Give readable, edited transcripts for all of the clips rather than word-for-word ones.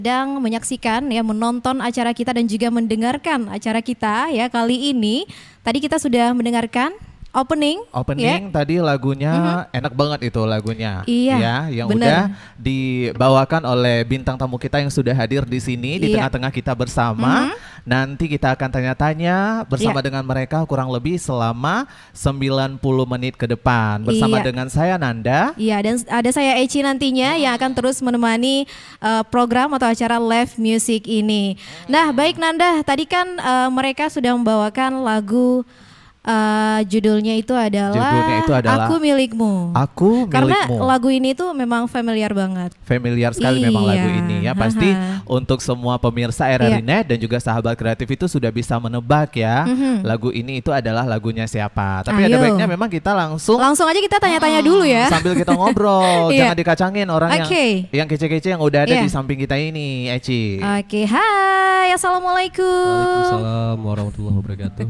sedang menyaksikan ya, menonton acara kita dan juga mendengarkan acara kita ya kali ini. Tadi kita sudah mendengarkan opening ya. Tadi lagunya enak banget itu lagunya. Iya, ya, yang bener. udah dibawakan oleh bintang tamu kita yang sudah hadir di sini di Iya. tengah-tengah kita bersama. Nanti kita akan tanya-tanya bersama dengan mereka kurang lebih selama 90 menit ke depan bersama Iya. dengan saya Nanda. Iya, dan ada saya Eci nantinya yang akan terus menemani program atau acara live music ini. Nah, baik Nanda, tadi kan mereka sudah membawakan lagu judulnya itu adalah Aku Milikmu. Aku Karena Milikmu. lagu ini tuh memang familiar banget. Familiar sekali memang lagu ini ya. Pasti untuk semua pemirsa RRI Net dan juga sahabat kreatif itu sudah bisa menebak ya. Lagu ini itu adalah lagunya siapa. Tapi ada baiknya memang kita langsung aja kita tanya-tanya dulu ya. Sambil kita ngobrol, jangan dikacangin orang yang kece-kece yang udah ada di samping kita ini, Eci. Oke, hai, assalamualaikum. Waalaikumsalam warahmatullahi wabarakatuh.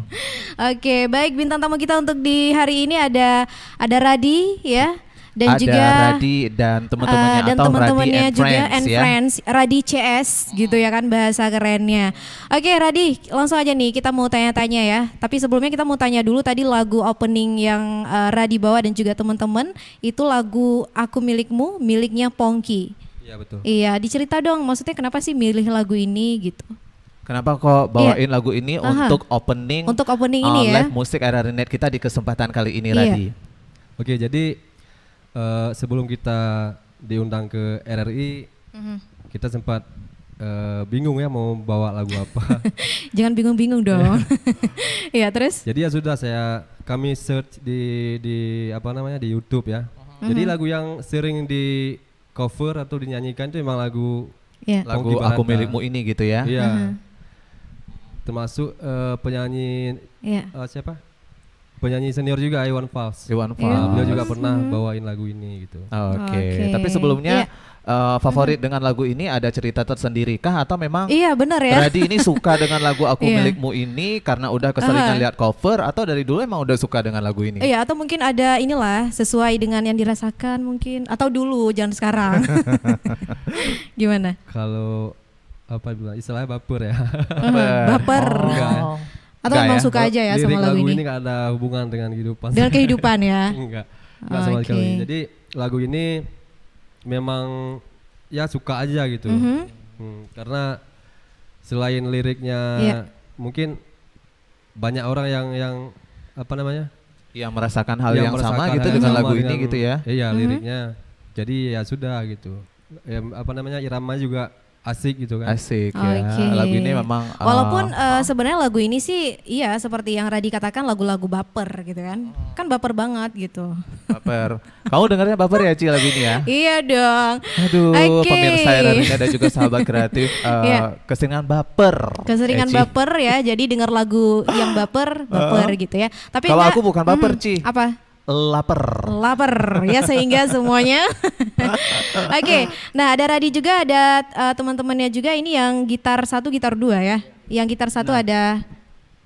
Oke, baik, bintang tamu kita untuk di hari ini ada Radi ya, dan ada juga Radi dan teman-temannya dan atau teman-temannya Radi juga and and Friends, Friends, Radi CS gitu ya kan bahasa kerennya. Oke, Radi, langsung aja nih kita mau tanya-tanya ya. Tapi sebelumnya kita mau tanya dulu tadi lagu opening yang Radi bawa dan juga teman-teman itu lagu Aku Milikmu miliknya Pongki. Iya betul. Iya, dicerita dong maksudnya kenapa sih milih lagu ini gitu. Kenapa kok bawain lagu ini untuk opening ini ya live musik RRI Net kita di kesempatan kali ini, Radi? Oke, jadi sebelum kita diundang ke RRI, kita sempat bingung ya mau bawa lagu apa. Jangan bingung-bingung dong. Iya, terus? Jadi ya sudah kami search di apa namanya di YouTube ya. Jadi lagu yang sering di cover atau dinyanyikan itu emang lagu Aku Milikmu ini gitu ya. Iya. Termasuk penyanyi siapa? Penyanyi senior juga Iwan Fals. Beliau juga pernah bawain lagu ini gitu. Oke. Tapi sebelumnya favorit dengan lagu ini ada cerita tersendiri kah atau memang benar ya. Radi ini suka dengan lagu Aku Milikmu ini karena udah keseringan lihat cover atau dari dulu emang udah suka dengan lagu ini? Iya, atau mungkin ada inilah sesuai dengan yang dirasakan mungkin atau dulu jangan sekarang. Gimana? Kalau apa bilang istilahnya baper ya. Baper. Atau memang suka aja ya sama lagu ini? Ini gak ada hubungan dengan kehidupan. Dengan kehidupan ya? Enggak sama sekali. Jadi lagu ini memang ya suka aja gitu. Karena selain liriknya mungkin banyak orang yang apa namanya? Yang merasakan hal yang sama gitu dengan lagu ini gitu ya? Iya, liriknya. Jadi ya sudah gitu. Apa namanya, irama juga asik gitu kan. Asik ya. Lagu ini memang walaupun sebenarnya lagu ini sih iya seperti yang Radi katakan lagu-lagu baper gitu kan. Kan baper banget gitu. Baper. Kamu dengarnya baper ya Ci lagu ini ya? Iya dong. Aduh, pemirsa RRI dan juga sahabat kreatif keseringan baper. Keseringan baper ya. Jadi dengar lagu yang baper gitu ya. Tapi kalau aku bukan baper Ci. Apa? Lapar ya, sehingga semuanya. Oke, nah ada Radi juga, ada teman-temannya juga ini yang gitar 1 gitar 2 ya. Yang gitar 1 ada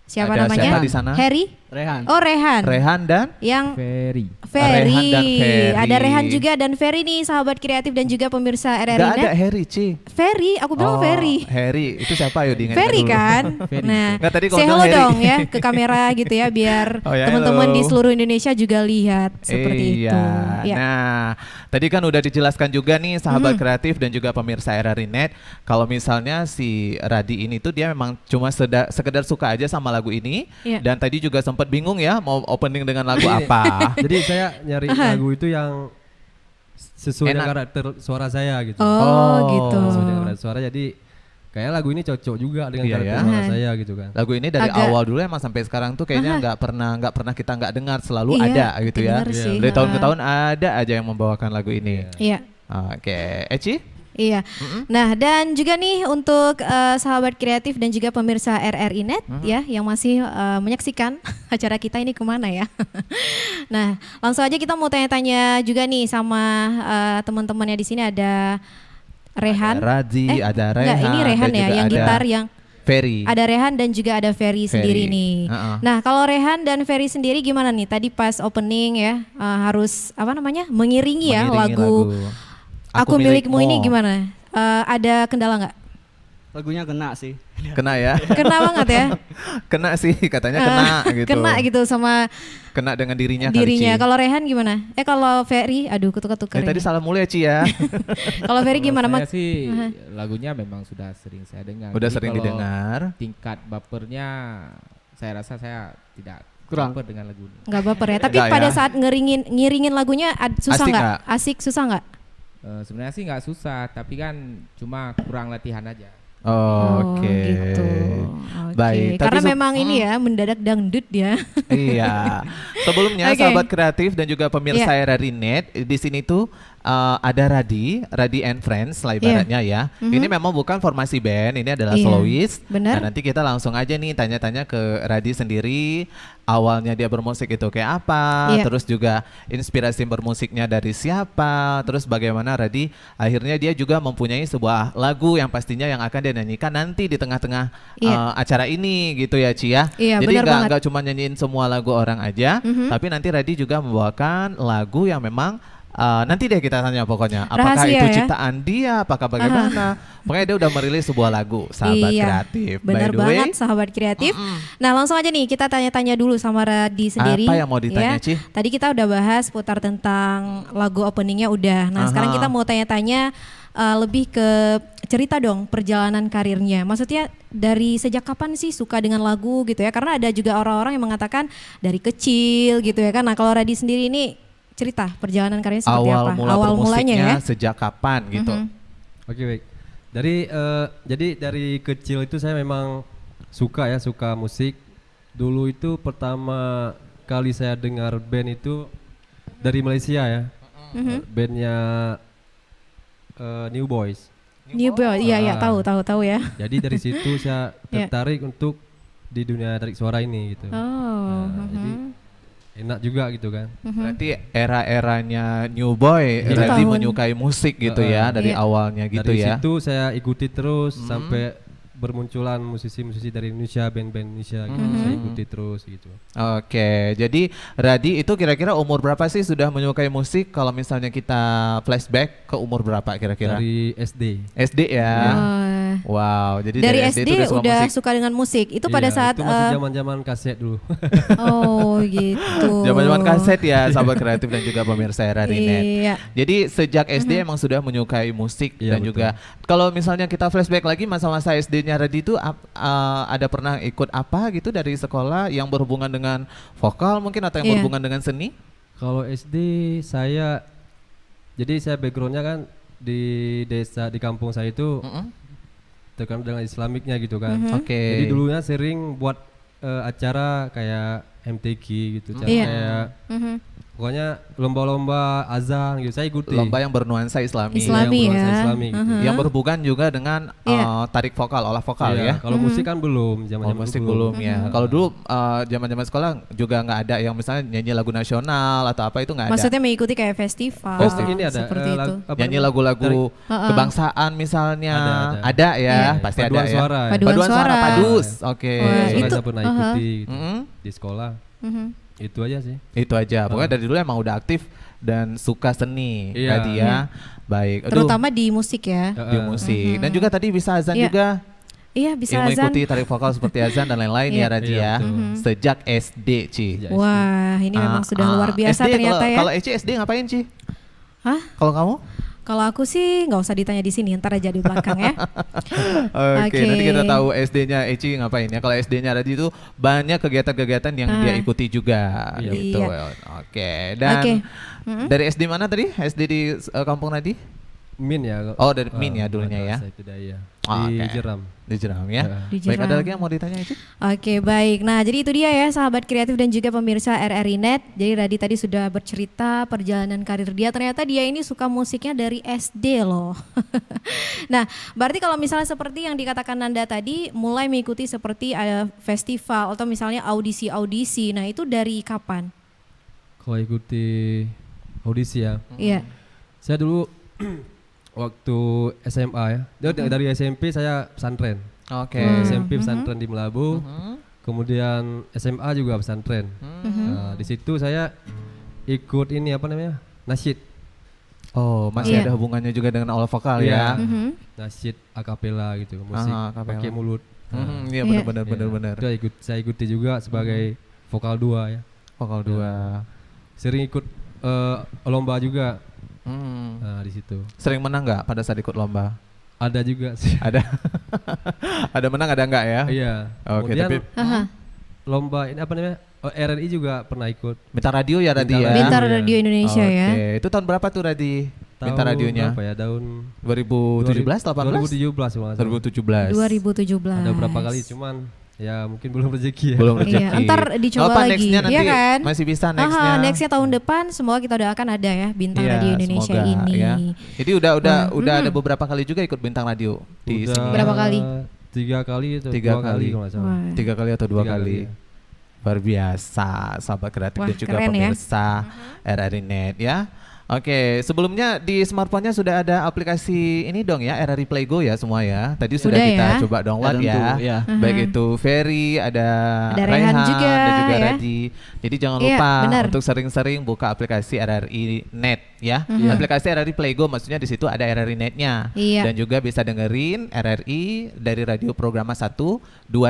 siapa namanya? Siapa di sana? Harry? Rehan. Oh, Rehan. Rehan dan yang Ferry. Rehan dan Ferry. Ada Rehan juga dan Ferry nih sahabat kreatif dan juga pemirsa RRI Net. Gak ada Harry Ci. Ferry, aku bilang Ferry. Harry, itu siapa ayo diingat Ferry dulu. kan? Nah, say hello dong ya ke kamera gitu ya biar teman-teman di seluruh Indonesia juga lihat seperti itu. Ya. Nah, tadi kan udah dijelaskan juga nih sahabat kreatif dan juga pemirsa RRI Net kalau misalnya si Radi ini tuh dia memang cuma sekedar suka aja sama lagu ini dan tadi juga sempat bingung ya mau opening dengan lagu apa. Jadi saya nyari lagu itu yang sesuai dengan karakter suara saya gitu. Gitu. Sesuai dengan karakter suara, jadi kayak lagu ini cocok juga dengan karakter suara saya gitu kan. Lagu ini dari awal dulu emang sampai sekarang tuh kayaknya nggak pernah kita nggak dengar, selalu ada gitu ya. Dari tahun ke tahun ada aja yang membawakan lagu ini. Iya. Oke, Eci? Iya. Nah, dan juga nih untuk sahabat kreatif dan juga pemirsa RRI Net ya yang masih menyaksikan acara kita ini kemana ya. Nah, langsung aja kita mau tanya-tanya juga nih sama teman-temannya di sini ada Rehan. Ada Radi, ada Rehan. Enggak, ini Rehan ya yang gitar yang Ferry. Ada Rehan dan juga ada Ferry sendiri nih. Nah, kalau Rehan dan Ferry sendiri gimana nih? Tadi pas opening ya harus apa namanya? Mengiringi ya lagu Aku Milikmu ini gimana? Ada kendala nggak? Lagunya kena sih. Kena ya? Kena banget ya? Kena sih, katanya kena gitu. Kena gitu sama kena dengan dirinya. Kalau Rehan gimana? Kalau Ferry, aduh ketuk-ketuk. Tadi salah mulu ya Ci ya. Kalau Ferry gimana Saya sih lagunya memang sudah sering saya dengar. Udah jadi sering didengar. Tingkat bapernya saya rasa saya tidak Kurang baper dengan lagu ini. Nggak baper ya, tapi pada saat ngiringin lagunya susah nggak? Asik susah nggak? Sebenarnya sih nggak susah, tapi kan cuma kurang latihan aja. Oke. Gitu. Baik. Karena memang ini ya mendadak dangdut ya. Iya. Sebelumnya sahabat kreatif dan juga pemirsa RRI Net, di sini tuh ada Radi and Friends lah ibaratnya ya. Ini memang bukan formasi band, ini adalah soloist. Benar. Nah, nanti kita langsung aja nih tanya-tanya ke Radi sendiri. Awalnya dia bermusik itu kayak apa, terus juga inspirasi bermusiknya dari siapa, terus bagaimana Radi akhirnya dia juga mempunyai sebuah lagu yang pastinya yang akan dia nyanyikan nanti di tengah-tengah acara ini gitu ya Ci ya. Jadi nggak cuma nyanyiin semua lagu orang aja, tapi nanti Radi juga membawakan lagu yang memang nanti deh kita tanya pokoknya apakah rahasia, itu ciptaan dia, apakah bagaimana. Pokoknya dia udah merilis sebuah lagu sahabat kreatif. Benar banget sahabat kreatif. Nah langsung aja nih kita tanya-tanya dulu sama Radi sendiri. Apa yang mau ditanya Ci? Tadi kita udah bahas putar tentang lagu openingnya udah. Nah sekarang kita mau tanya-tanya lebih ke cerita dong perjalanan karirnya. Maksudnya dari sejak kapan sih suka dengan lagu gitu ya? Karena ada juga orang-orang yang mengatakan dari kecil gitu ya kan. Nah kalau Radi sendiri ini cerita perjalanan karirnya seperti apa? Awal mulanya ya? Sejak kapan gitu? Oke baik. Jadi dari kecil itu saya memang suka musik. Dulu itu pertama kali saya dengar band itu dari Malaysia ya. Bandnya New Boys. New Boys, iya tahu ya. Jadi dari situ saya tertarik untuk di dunia tarik suara ini gitu. Jadi enak juga gitu kan. Berarti era-eranya New Boy, Radi menyukai musik gitu ya dari awalnya gitu dari ya. Dari situ saya ikuti terus sampai bermunculan musisi-musisi dari Indonesia, band-band Indonesia gitu. Saya ikuti terus gitu. Oke, jadi Radi itu kira-kira umur berapa sih sudah menyukai musik? Kalau misalnya kita flashback ke umur berapa kira-kira? Dari SD. SD ya. Wow, jadi dari SD udah musik. suka dengan musik. Itu pada saat itu masih zaman-zaman kaset dulu. Oh, gitu. Zaman-zaman kaset ya, sahabat kreatif dan juga pemirsa RRI Net. Jadi sejak SD emang sudah menyukai musik dan betul. Juga kalau misalnya kita flashback lagi masa-masa SD-nya Radi itu ada pernah ikut apa gitu dari sekolah yang berhubungan dengan vokal mungkin atau yang berhubungan dengan seni? Kalau SD saya backgroundnya kan di desa di kampung saya itu terkenal dengan Islamiknya gitu kan. Jadi dulunya sering buat acara kayak MTQ gitu, kayak pokoknya lomba-lomba azan gitu saya ikuti. Lomba yang bernuansa Islami Islami gitu. Yang berhubungan juga dengan tarik vokal, olah vokal ya. Kalau musik kan belum, zaman-zaman musik belum ya. Kalau dulu zaman-zaman sekolah juga nggak ada yang misalnya nyanyi lagu nasional atau apa itu nggak ada. Maksudnya mengikuti kayak festival. Ini ada seperti itu. Nyanyi lagu-lagu kebangsaan misalnya. Ada ya, pasti ada ya. Paduan suara. Padus. Oke. Itu pernah ikuti gitu, di sekolah. Itu aja sih. Itu aja. Pokoknya dari dulu emang udah aktif dan suka seni tadi ya. Baik. Terutama di musik ya. Di musik. Dan juga tadi bisa azan juga. Iya bisa azan. Mengikuti tarik vokal seperti azan dan lain-lain ya Radi ya. Sejak SD Ci. Wah ini memang sudah luar biasa SD, ternyata ya. Kalau Eci SD ngapain Ci? Hah? Kalau kamu? Kalau aku sih nggak usah ditanya di sini, ntar aja di belakang ya. Oke, nanti kita tahu SD-nya Eci ngapain ya. Kalau SD-nya Radi itu banyak kegiatan-kegiatan yang dia ikuti juga gitu. Oke, dan dari SD mana tadi? SD di kampung Radi? Min ya. Oh dari Min ya dulunya ya. Di Jeram. Di Jeram ya. Baik, ada lagi yang mau ditanya itu? Oke baik, nah jadi itu dia ya sahabat kreatif dan juga pemirsa RRI Net. Jadi Radi tadi sudah bercerita perjalanan karir dia, ternyata dia ini suka musiknya dari SD loh. Nah berarti kalau misalnya seperti yang dikatakan Nanda tadi, mulai mengikuti seperti festival atau misalnya audisi-audisi, nah itu dari kapan? Kalau ikuti audisi ya? Iya. Saya dulu waktu SMA ya, dari SMP saya pesantren. SMP pesantren di Melabu, kemudian SMA juga pesantren. Nah, di situ saya ikut ini apa namanya, nasyid. Oh, masih Iya. ada hubungannya juga dengan all vokal Iya. ya. Nasyid akapela gitu, musik akapela. pakai mulut. Iya Iya. benar-benar. Itu saya ikuti juga sebagai vokal 2 ya. Vokal 2. Sering ikut lomba juga. Hmm. Nah, di situ. Sering menang nggak pada saat ikut lomba? Ada juga sih. Ada. Ada menang ada nggak ya? Iya. Oke, Kemudian tapi lomba ini apa namanya? RRI juga pernah ikut. Bintang Radio ya Radi ya. Bintang Iya. Radio Indonesia ya. Oke, itu tahun berapa tuh Radi? Bintang Tahun radionya? berapa ya? Tahun 2017, 18? 2017 kalau nggak salah. 2017. 2017. Ada berapa kali cuman ya mungkin belum rezeki ya. Belum rezeki. Iya, ntar dicoba Apa lagi, nextnya nanti iya kan? masih bisa nextnya. Nextnya tahun depan semoga kita doakan ada ya Bintang Iya, Radio Indonesia semoga, ini. ya. Jadi udah ada beberapa kali juga ikut Bintang Radio di Udah sini. Berapa kali? 3 kali itu. 3 2 kali. kalau nggak salah. Wah. 3 kali atau 2 3 kali. ya. Luar biasa, sahabat kreatif Wah, dan juga keren ya. pemirsa RRI Net ya. Oke, sebelumnya di smartphone-nya sudah ada aplikasi ini dong ya, RRI Play Go ya semua ya. Tadi sudah Udah kita ya. coba download Tentu, ya. ya. Baik itu Ferry, ada Rehan juga, dan juga ya. Raji. Jadi jangan Iya, lupa benar. untuk sering-sering buka aplikasi RRI Net ya. Aplikasi RRI Play Go maksudnya di situ ada RRI Net-nya. Iya. Dan juga bisa dengerin RRI dari radio Programa 1, 2,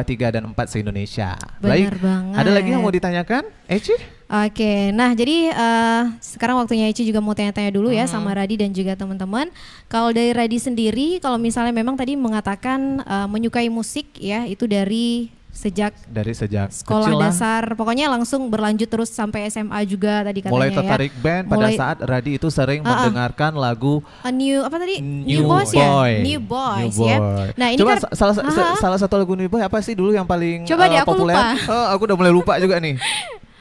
3 dan 4 se-Indonesia. Benar banget. Ada lagi yang mau ditanyakan? Eci? Oke, nah jadi sekarang waktunya Ici juga mau tanya-tanya dulu ya sama Radi dan juga teman-teman. Kalau dari Radi sendiri, kalau misalnya memang tadi mengatakan menyukai musik ya, itu dari sejak sekolah kecil lah. dasar, pokoknya langsung berlanjut terus sampai SMA juga tadi katanya Mulai ya. tertarik band pada saat Radi itu sering mendengarkan lagu New apa tadi? New Boys Boy. ya? New Boys ya. Nah, ini Coba kan salah satu lagu New Boy apa sih dulu yang paling Coba deh, aku populer? lupa. Oh, aku udah mulai lupa juga nih.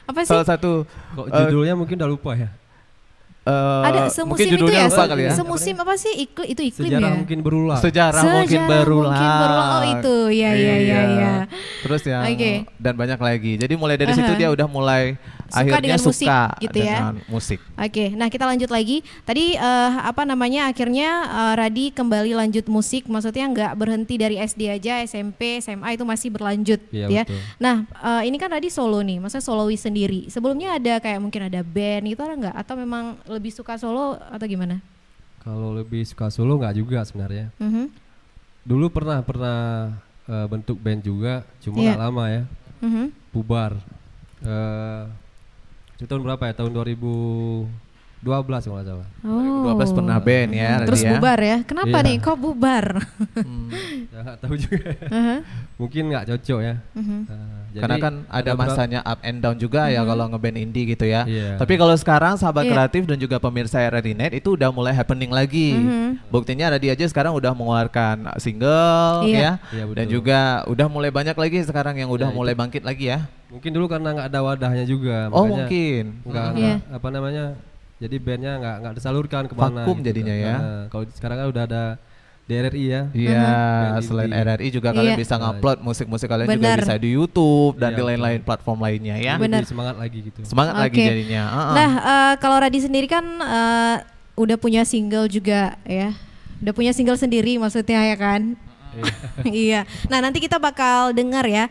apa sih? Salah satu Kok judulnya mungkin udah lupa ya. Ada mungkin semusim itu judulnya ya? lupa kali ya. Semusim apa sih? Itu iklim Sejarah ya? mungkin berulang. Sejarah mungkin berulang. Oh itu, ya. Terus yang Oke. dan banyak lagi. Jadi mulai dari situ dia udah mulai Suka akhirnya dengan musik, suka gitu ya. dengan musik. Oke, nah kita lanjut lagi. Tadi akhirnya Radi kembali lanjut musik, maksudnya nggak berhenti dari SD aja, SMP, SMA itu masih berlanjut, Iya, ya. betul. Nah ini kan Radi solo nih, maksudnya solois sendiri. Sebelumnya ada kayak mungkin ada band gitu ada nggak? Atau memang lebih suka solo atau gimana? Kalau lebih suka solo nggak juga sebenarnya. Mhm. Dulu pernah bentuk band juga, cuma Iya. nggak lama ya. Mhm. Bubar. Itu tahun berapa ya? Tahun 2012 kalau nggak salah. 2012 pernah band ya, Radi Terus ya. bubar ya? Kenapa Iya. nih? Kok bubar? Ya nggak tahu juga. Aha. Mungkin nggak cocok ya. Mhm. Jadi Karena kan ada masanya up and down juga ya kalau ngeband indie gitu ya. Iya. Tapi kalau sekarang sahabat Iya. kreatif dan juga pemirsa RRI Net itu udah mulai happening lagi. Buktinya Radi aja sekarang udah mengeluarkan single Iya. ya. Iya, betul. Dan juga udah mulai banyak lagi sekarang yang udah Ya, mulai bangkit lagi ya. mungkin dulu karena nggak ada wadahnya juga. Oh, makanya mungkin. nggak Iya. apa namanya, jadi bandnya nggak disalurkan kemana. Vakum jadinya ya. Nah, kalau sekarang kan udah ada DRRI ya. Iya, Band selain indie. RRI juga kalian Iya. bisa ngupload musik-musik kalian juga Benar. bisa di YouTube dan Iya, di betul. lain-lain platform lainnya ya. Benar. Lebih semangat lagi gitu. Semangat lagi Oke. jadinya. Nah, kalau Radi sendiri kan udah punya single juga ya. Udah punya single sendiri maksudnya ya kan? Iya. Nah, nanti kita bakal dengar ya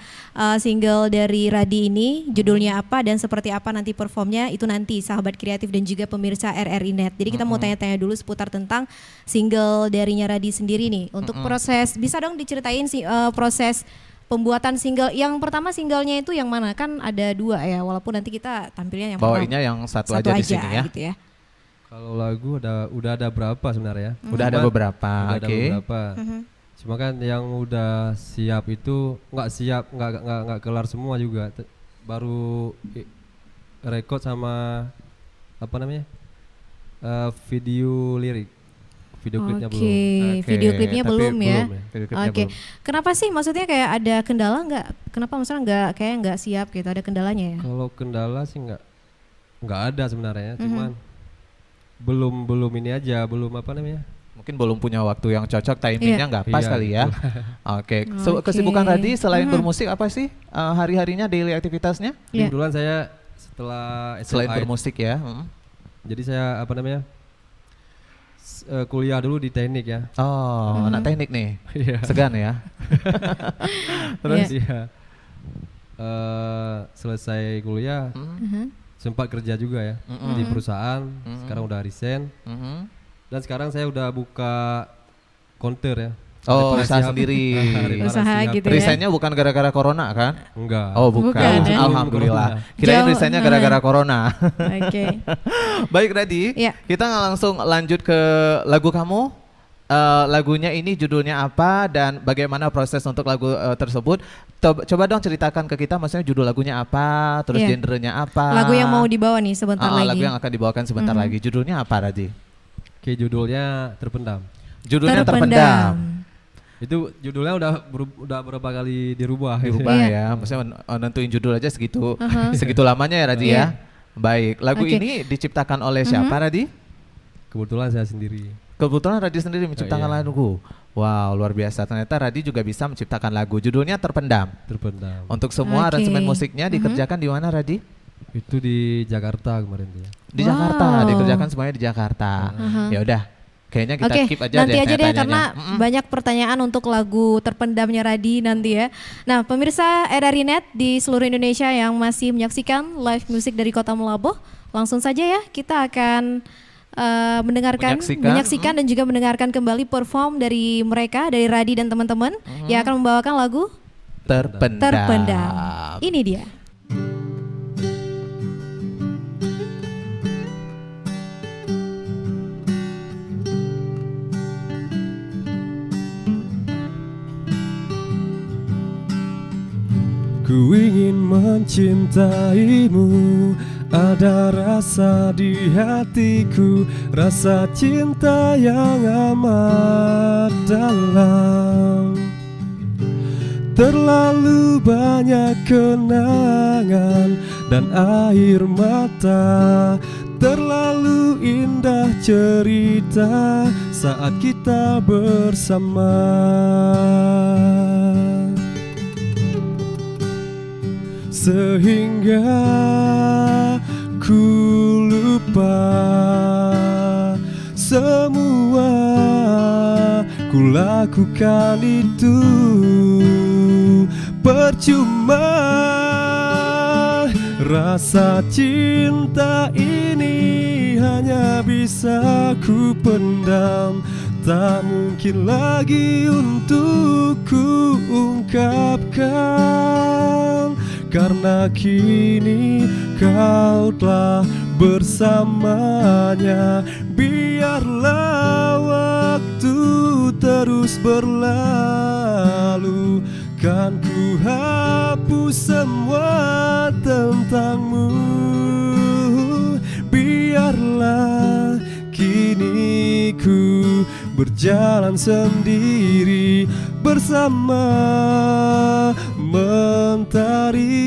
single dari Radi ini, judulnya apa dan seperti apa nanti performnya itu nanti sahabat kreatif dan juga pemirsa RRI Net. Jadi kita mau tanya-tanya dulu seputar tentang single darinya Radi sendiri nih. Untuk proses, bisa dong diceritain sih proses pembuatan single. Yang pertama singlenya itu yang mana? Kan ada 2 ya, walaupun nanti kita tampilnya yang Bawainnya yang satu aja di sini ya. gitu ya. Kalau lagu udah ada berapa sebenarnya? Udah ada Cuman beberapa. Udah ada Oke. beberapa. Cuma kan yang udah siap itu nggak kelar semua juga. Baru record sama apa namanya? Video lirik. Video klipnya belum. Oke, Video klipnya tapi belum ya. Video klipnya Oke, belum. kenapa sih? Maksudnya kayak ada kendala nggak? Kenapa misalnya nggak siap gitu? Ada kendalanya ya? Kalau kendala sih nggak ada sebenarnya, cuman belum ini aja, belum apa namanya? Mungkin belum punya waktu yang cocok, timingnya nggak pas Iya, kali ya. Oke, Oke. kesibukan Radi selain bermusik apa sih hari-harinya daily aktivitasnya? Iya. Kebetulan saya setelah SMA Selain bermusik ya. jadi saya apa namanya? Kuliah dulu di teknik ya. Oh, anak teknik nih. Iya. Segan ya. Terus ya selesai kuliah sempat kerja juga ya di perusahaan. Sekarang udah resign. Dan sekarang saya udah buka counter ya. Oh, Reparasi usaha HP. sendiri. Reparasi Usaha HP. gitu ya. Resignnya bukan gara-gara corona kan? Enggak. Oh bukan, Bukan, ya. Alhamdulillah. Kirain Jauh. resignnya gara-gara corona. Oke. Baik Radi, Ya. kita langsung lanjut ke lagu kamu. Lagunya ini judulnya apa dan bagaimana proses untuk lagu tersebut? Coba dong ceritakan ke kita, maksudnya judul lagunya apa, terus Iya. genrenya apa? Lagu yang mau dibawa nih sebentar lagi. Lagu yang akan dibawakan sebentar lagi. Judulnya apa Radi? Oke, judulnya Terpendam. Judulnya Terpendam. Itu judulnya udah berapa kali dirubah. Dirubah Iya. ya, maksudnya nentuin judul aja segitu segitu lamanya ya Radi Iya. ya. Baik, lagu Oke. ini diciptakan oleh siapa Radi? Kebetulan saya sendiri. Kebetulan Radi sendiri menciptakan iya. lagu. Wow, luar biasa. Ternyata Radi juga bisa menciptakan lagu. Judulnya Terpendam. Terpendam. Untuk semua Oke. aransemen musiknya dikerjakan di mana Radi? Itu di Jakarta kemarin tuh ya. Di Wow. Jakarta, dikerjakan semuanya di Jakarta. Ya udah, kayaknya kita Oke, skip aja nanti deh aja deh tanya-tanyanya. karena banyak pertanyaan untuk lagu Terpendamnya Radi nanti ya. Nah, pemirsa RRI Net di seluruh Indonesia yang masih menyaksikan live musik dari Kota Melaboh, langsung saja ya kita akan menyaksikan dan juga mendengarkan kembali perform dari mereka, dari Radi dan teman-teman yang akan membawakan lagu Terpendam. Ini dia. Ku ingin mencintaimu, ada rasa di hatiku, rasa cinta yang amat dalam. Terlalu banyak kenangan dan air mata, terlalu indah cerita saat kita bersama. Sehingga ku lupa semua ku lakukan itu percuma. Rasa cinta ini hanya bisa ku pendam, tak mungkin lagi untuk ku ungkapkan. Karena kini kau telah bersamanya, biarlah waktu terus berlalu, kan ku hapus semua tentangmu. Biarlah kini ku berjalan sendiri bersama mentari.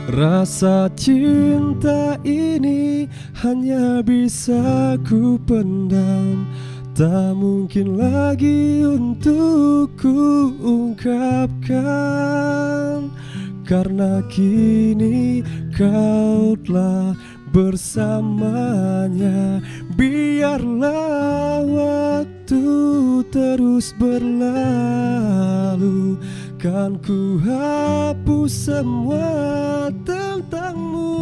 Rasa cinta ini hanya bisa ku pendam, tak mungkin lagi untuk ku ungkapkan. Karena kini kau telah bersamanya, biarlah waktu terus berlalu, kan ku hapus semua tentangmu.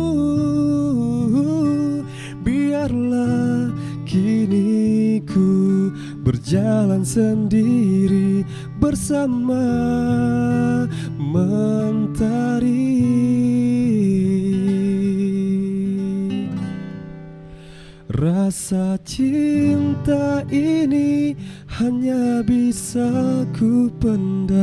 Biarlah kini ku berjalan sendiri bersama mentari. Rasa cinta ini hanya bisa ku pendam.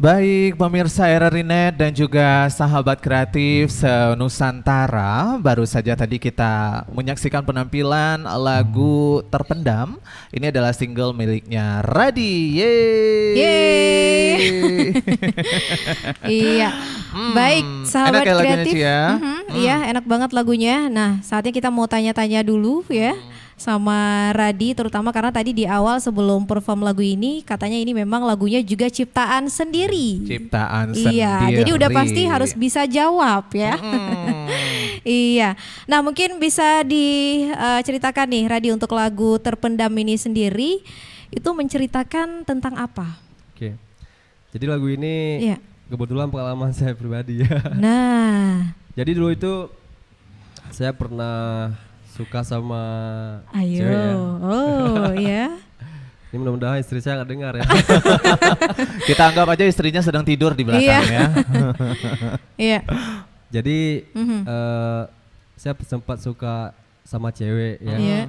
Baik pemirsa RRI.net dan juga sahabat kreatif se-Nusantara, baru saja tadi kita menyaksikan penampilan lagu Terpendam. Ini adalah single miliknya Radi. Yeay. Iya. Baik, sahabat enak ya lagunya, kreatif. Ci, ya? Iya, enak banget lagunya. Nah, saatnya kita mau tanya-tanya dulu ya. Sama Radi, terutama karena tadi di awal sebelum perform lagu ini katanya ini memang lagunya juga ciptaan sendiri. Ciptaan Iya, sendiri. jadi udah pasti harus bisa jawab ya. Iya. Nah, mungkin bisa diceritakan nih Radi untuk lagu Terpendam ini sendiri itu menceritakan tentang apa? Oke. Jadi lagu ini Iya. kebetulan pengalaman saya pribadi ya. Nah, Jadi dulu itu saya pernah suka sama ayo. cewek ya. Oh, iya. Ini mudah-mudahan istri saya nggak dengar ya. Kita anggap aja istrinya sedang tidur di belakang Iya. ya. Iya. Jadi saya sempat suka sama cewek ya. Iya.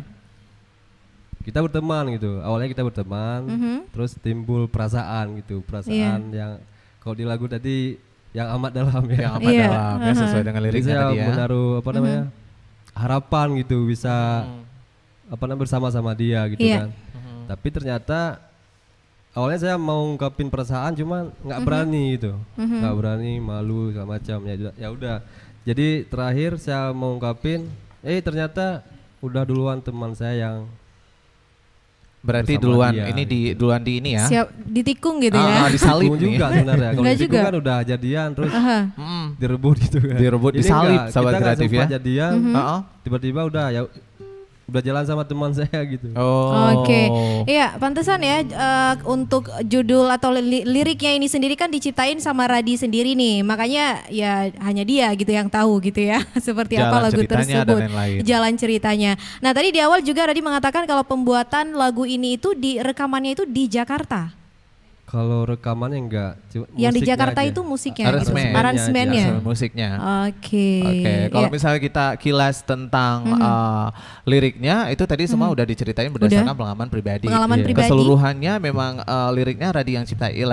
Kita berteman gitu. Awalnya kita berteman, terus timbul perasaan gitu, perasaan yang kalau di lagu tadi yang amat dalam ya. Yang amat Iya. dalam ya, sesuai dengan Jadi liriknya saya tadi ya. menaruh apa namanya harapan gitu bisa apa namanya bersama-sama dia gitu Iya. kan. Tapi ternyata awalnya saya mau ungkapin perasaan cuma nggak berani gitu, nggak berani, malu segala macam ya udah. Jadi terakhir saya mau ungkapin, ternyata udah duluan teman saya yang Berarti bersama duluan dia, ini gitu. Ditikung di ini ya. Siap ditikung gitu ya. Disalib Tikung nih. juga sebenarnya. Kalau Enggak ditikung juga. kan udah jadian terus Aha. direbut gitu kan. Direbut, Ini disalib, enggak, sahabat kita nggak kreatif sempat ya. jadian, Heeh. tiba-tiba udah jalan sama teman saya gitu. Oh. Oke, iya pantesan ya untuk judul atau liriknya ini sendiri kan diciptain sama Radi sendiri nih, makanya ya hanya dia gitu yang tahu gitu ya seperti apa Jalan lagu ceritanya dan tersebut, lain-lain. jalan ceritanya. Nah tadi di awal juga Radi mengatakan kalau pembuatan lagu ini itu rekamannya itu di Jakarta. Kalau rekamannya enggak, Yang di musiknya Jakarta aja. itu musiknya, Aransemen. aransemennya. Hasil musiknya. Oke. Oke, kalau iya. misalnya kita kilas tentang liriknya itu tadi semua udah diceritain berdasarkan pengalaman pribadi. Pengalaman Iya. pribadi. Keseluruhannya memang liriknya Radi yang ciptain,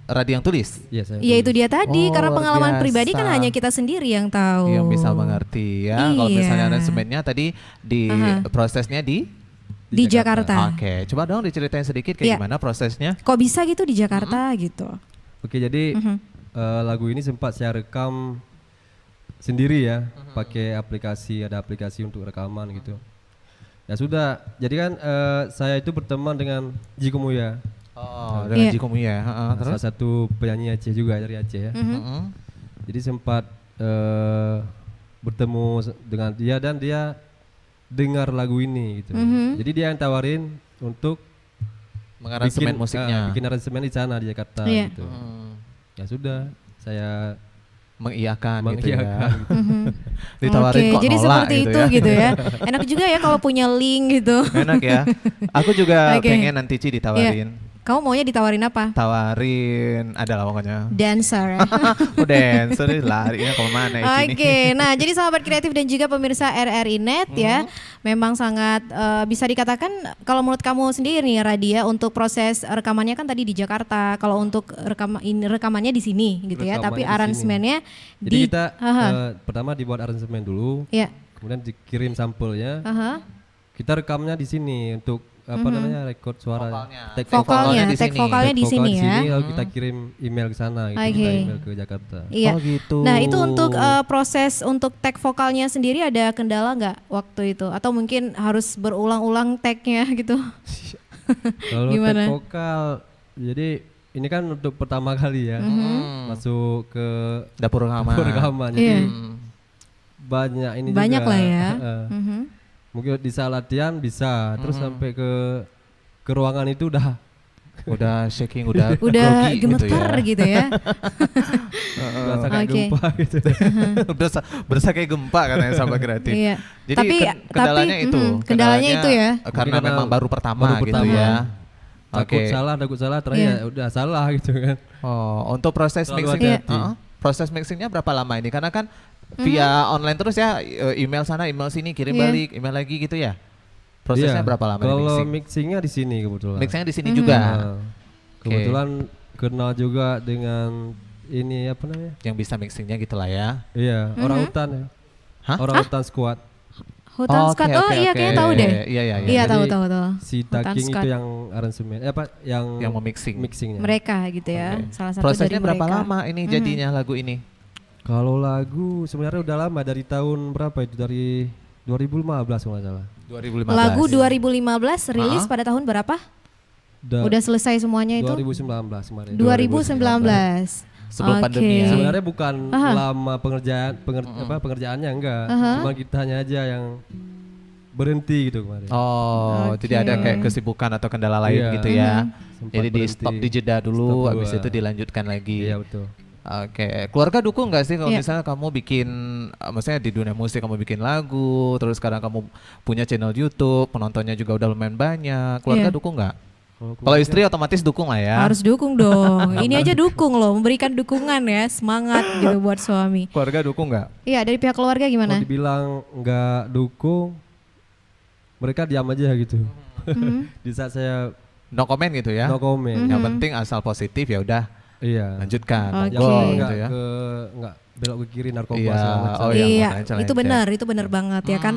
Radi yang tulis. Iya, saya Ya itu tulis. dia tadi, Oh, karena luar pengalaman pribadi kan biasa. hanya kita sendiri yang tahu. Yang bisa mengerti ya. Kalau Iya. misalnya aransemennya tadi di prosesnya di Jakarta. Oke, coba dong diceritain sedikit kayak Iya. gimana prosesnya. Kok bisa gitu di Jakarta gitu? Oke, jadi lagu ini sempat saya rekam sendiri ya, pakai ada aplikasi untuk rekaman gitu. Ya sudah, jadi kan saya itu berteman dengan Jiko Muya, Oh, dengan Iya. Jiko Muya. Terus? salah satu penyanyi Aceh juga dari Aceh ya. Mm-mm. Jadi sempat bertemu dengan dia dan dia dengar lagu ini gitu. Jadi dia yang tawarin untuk Mengaransemen musiknya. bikin aransemen di sana di Jakarta Iya. gitu. Ya sudah, saya Mengiyakan gitu ya. mengiyakan. Ditawarin Oke, kok jadi nolak seperti gitu itu ya. gitu ya. Enak juga ya kalau punya link gitu. Enak ya. Aku juga Oke. pengen nanti Ci ditawarin. Kamu maunya ditawarin apa? Tawarin adalah pokoknya. Dancer. Ya? Udah, sorry larinya kemana ya Ci Oke, nih? nah jadi sahabat kreatif dan juga pemirsa RRI.net ya, memang sangat bisa dikatakan kalau menurut kamu sendiri nih Radia untuk proses rekamannya kan tadi di Jakarta, kalau untuk rekamannya di sini gitu ya, Rekamannya tapi di sini. aransemennya Jadi di kita Aha. pertama dibuat aransemen dulu, ya, kemudian dikirim sampelnya. aha. Kita rekamnya di sini untuk apa namanya rekod suara. Vokalnya. Take Vokalnya, di take sini. vokalnya di vokal sini ya. lalu kita kirim email ke sana gitu, Oke. kita email ke Jakarta. Iya. Oh gitu. Nah itu untuk proses untuk tag vokalnya sendiri ada kendala nggak waktu itu? Atau mungkin harus berulang-ulang tagnya gitu? Kalau Gimana? take vokal, jadi ini kan untuk pertama kali ya masuk ke Dapur rekaman. rekaman, jadi Iya. banyak ini Banyak juga. lah ya. eh, Mungkin di saat latihan bisa, terus sampai ke ruangan itu Udah shaking, udah Udah grogi gemetar gitu ya. gitu ya. berasa kayak Oke. gempa gitu. berasa kayak gempa katanya sahabat kreatif. Iya. Jadi Tapi kendalanya itu. kendalanya itu ya. Karena Mungkin karena memang baru pertama baru gitu pertama. ya. Takut salah, terakhir Iya. ya udah salah gitu kan. Oh, untuk proses Terlalu mixingnya, hati-hati. proses mixingnya berapa lama ini? Karena kan via online terus ya, email sana, email sini, kirim Iya. balik, email lagi gitu ya. Prosesnya Iya. berapa lama Kalau mixing? mixingnya di sini kebetulan. Mixingnya di sini juga. Nah, kebetulan kenal juga dengan ini apa namanya? Yang bisa mixingnya gitulah ya. Iya, orang hutan ya. Hah? Orang hutan squad. Hutan Squad. Oh iya, kayaknya tahu deh. Iya, iya, iya. Iya, Jadi, tahu. Si Hutan Taking Squad. itu yang aransemen, yang memixing. mixingnya. Mereka gitu ya. Salah satu Prosesnya dari berapa mereka. lama ini jadinya lagu ini? Kalau lagu sebenarnya udah lama, dari tahun berapa itu? Dari 2015 kalau nggak salah. 2015. Lagu 2015 rilis pada tahun berapa? Udah selesai semuanya itu? 2019 kemarin. 2019. Sebelum Oke. pandemi ya. Sebenarnya bukan lama pengerjaannya enggak, cuma kitanya aja yang berhenti gitu kemarin. Oh, jadi ada kayak kesibukan atau kendala lain Iya. gitu ya. Sempat Jadi di berhenti. stop, di jeda dulu, Stop dulu, habis itu dilanjutkan lagi. Iya betul. Oke, keluarga dukung nggak sih kalau Iya. misalnya kamu bikin, maksudnya di dunia musik kamu bikin lagu, terus sekarang kamu punya channel YouTube, penontonnya juga udah lumayan banyak. Keluarga Iya. dukung nggak? Kalau istri otomatis dukung lah ya. Harus dukung dong. Ini aja dukung loh, memberikan dukungan ya, semangat gitu buat suami. Keluarga dukung nggak? Iya, dari pihak keluarga Kalau gimana? dibilang nggak dukung, mereka diam aja gitu. Di saat saya No comment gitu ya? no comment. Yang penting asal positif ya udah Iya. lanjutkan. Oke. Monggo Yang gitu nggak ya. nggak belok ke kiri narkoba Iya, segala macam. oh iya, Iya, makanya challenge itu benar banget ya kan.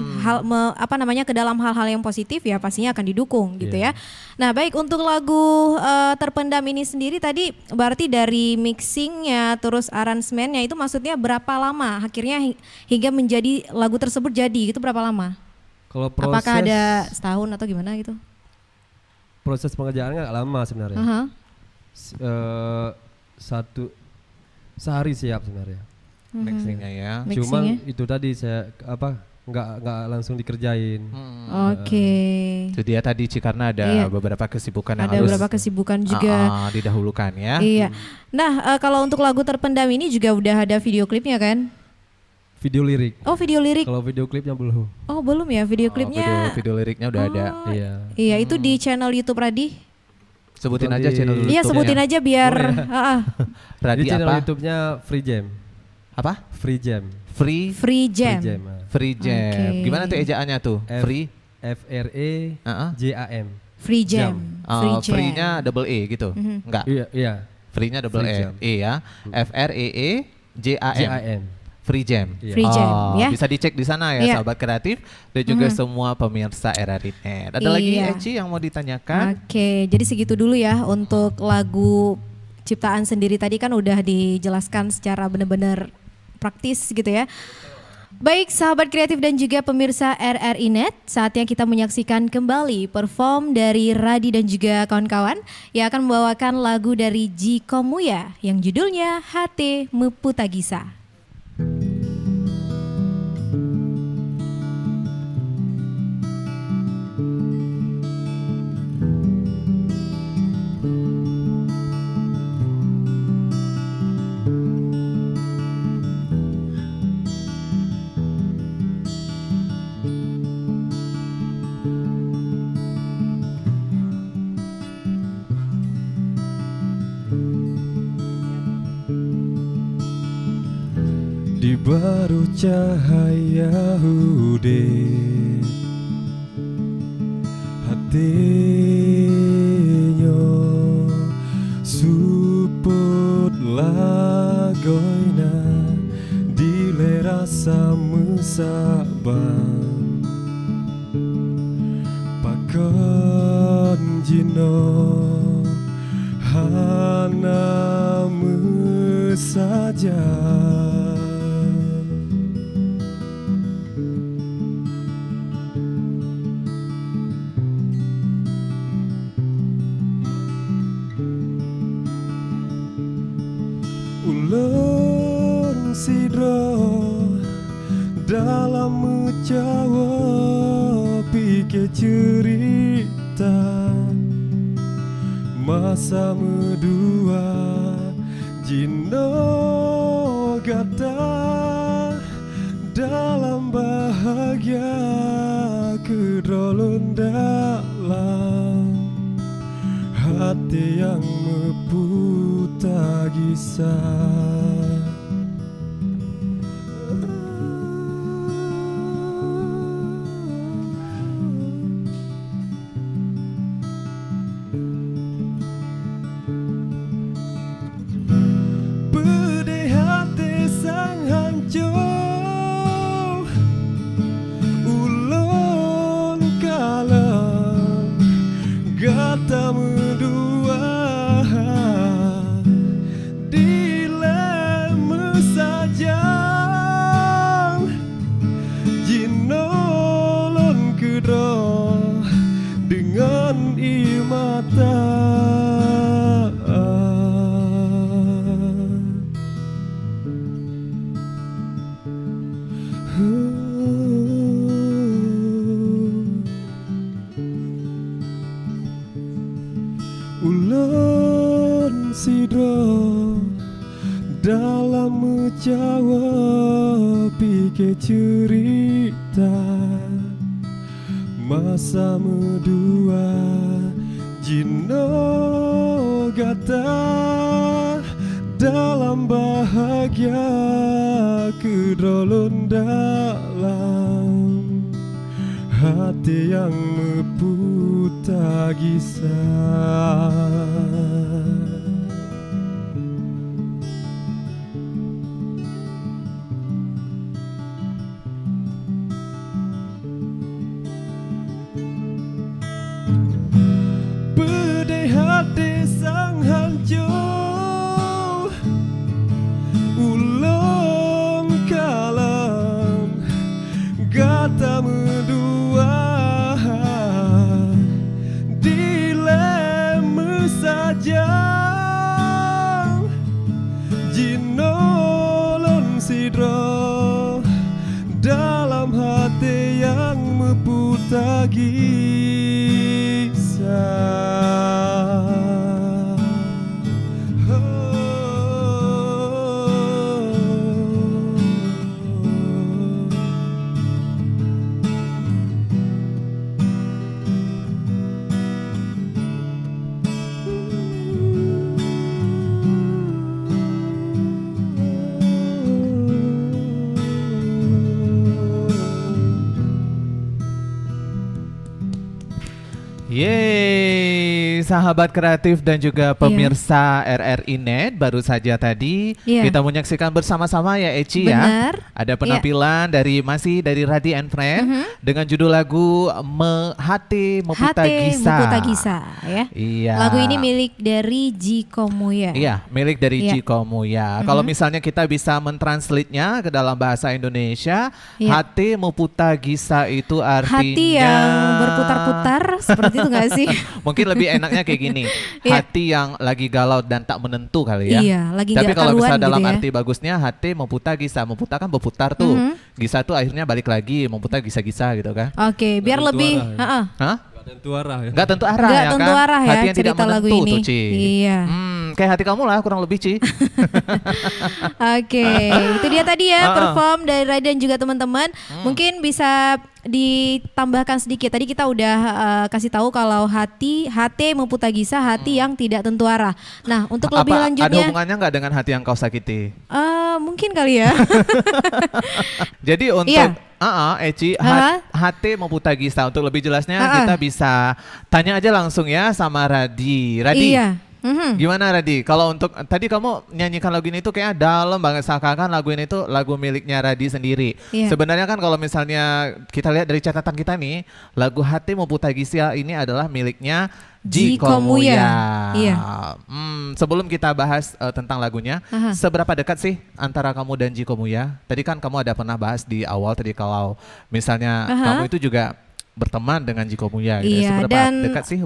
Apa namanya, ke dalam hal-hal yang positif ya pastinya akan didukung gitu ya. Nah, baik, untuk lagu Terpendam ini sendiri tadi berarti dari mixingnya terus aransemennya itu maksudnya berapa lama akhirnya hingga menjadi lagu tersebut jadi itu berapa lama? Kalau proses Apakah ada setahun atau gimana gitu? proses pengerjaannya nggak lama sebenarnya. Aha. Sehari siap sebenarnya. Mixingnya ya. Cuman Mixingnya? itu tadi saya nggak langsung dikerjain. Oke. Itu dia tadi karena ada Iya. beberapa kesibukan yang Ada harus beberapa kesibukan juga. didahulukan ya. Iya. Nah, kalau untuk lagu Terpendam ini juga udah ada video klipnya kan? Video lirik. Oh, video lirik. Kalau video klipnya belum. Oh, belum ya, video klipnya. Video liriknya udah ada. Iya. Iya, itu di channel YouTube Radi. Sebutin Itu aja di- channel Iya, YouTube-nya. sebutin aja biar Radi Di channel apa? YouTube-nya Free Jam. Apa? Free Jam. Free Free Jam. Free Jam. Free Jam. Oke. Gimana tuh ejaannya tuh? Free. FREJAM. Free Jam. Free Jam. Free-nya double E gitu. Enggak. Iya. Free-nya double Free E. Jam. E ya. FREEJAM. JAM. Free Jam. Iya. Free Jam, ya. Bisa dicek di sana ya, Iya. sahabat kreatif dan juga semua pemirsa RRI Net. Ada lagi Iya. Eci yang mau ditanyakan? Oke, jadi segitu dulu ya untuk lagu ciptaan sendiri tadi kan udah dijelaskan secara benar-benar praktis gitu ya. Baik sahabat kreatif dan juga pemirsa RRI Net, saatnya kita menyaksikan kembali perform dari Radi dan juga kawan-kawan yang akan membawakan lagu dari Ji Komuya yang judulnya Hate Meputagisa. Di baru cahaya udet hatinya suput lagoina dile rasa mesabang pakon jino hana saja. Ulun sidro dalam menjawab pikir cerita masa medua jino gata dalam bahagia kedolon dalam hati yang meputagisa. sidro dengan imata. Ulun sidro dalam menjawab pike cerita masa medua jino gata dalam bahagia kedolon dalam hati yang meputar gisah. Pedih hati sang hancur ulung kalam gata medua dilema saja jinolon sidro dalam hati yang meputar Yeay, sahabat kreatif dan juga pemirsa RRI Net, baru saja tadi kita menyaksikan bersama-sama ya Eci ya. Ada penampilan dari Radi and Friend dengan judul lagu Hati Meputar Gisa ya. Iya. Lagu ini milik dari Jiko Muya. Iya, milik dari Jiko Muya. Kalau misalnya kita bisa mentranslate-nya ke dalam bahasa Indonesia, hati meputar gisa itu artinya hati yang berputar-putar seperti itu nggak sih? Mungkin lebih enaknya kayak gini, hati yang lagi galau dan tak menentu kali ya. Iya, lagi tapi kalau bisa dalam gitu ya. arti bagusnya hati meputar gisa, meputar kan berputar tuh. Gisa tuh akhirnya balik lagi, meputar gisa-gisa gitu kan. Oke, biar lebih Hah? Gak tentu arah ya. Gak tentu arah Nggak ya tentu kan? arah ya, hati yang tidak cerita lagu menentu ini. tuh Ci. Iya. Kayak hati kamu lah kurang lebih Ci. Oke, itu dia tadi ya perform dari Rai dan juga teman-teman. Mungkin bisa ditambahkan sedikit. Tadi kita udah kasih tahu kalau hati meputar gisa, hati yang tidak tentu arah. Nah, untuk lebih lanjutnya ada hubungannya nggak dengan hati yang kau sakiti? Mungkin kali ya. Jadi untuk Eci, hati meputar gisa, untuk lebih jelasnya kita bisa tanya aja langsung ya sama Radi. Iya. Gimana Radi? Kalau untuk tadi kamu nyanyikan lagu ini tuh kayak dalam banget, seakan-akan lagu ini tuh lagu miliknya Radi sendiri. Sebenarnya kan kalau misalnya kita lihat dari catatan kita nih, lagu Hati Meputar Gisa ini adalah miliknya Jiko Muya. Iya. Sebelum kita bahas tentang lagunya, seberapa dekat sih antara kamu dan Jiko Muya? Tadi kan kamu ada pernah bahas di awal tadi kalau misalnya kamu itu juga berteman dengan Jiko Muya gitu. Iya, seberapa dan dekat sih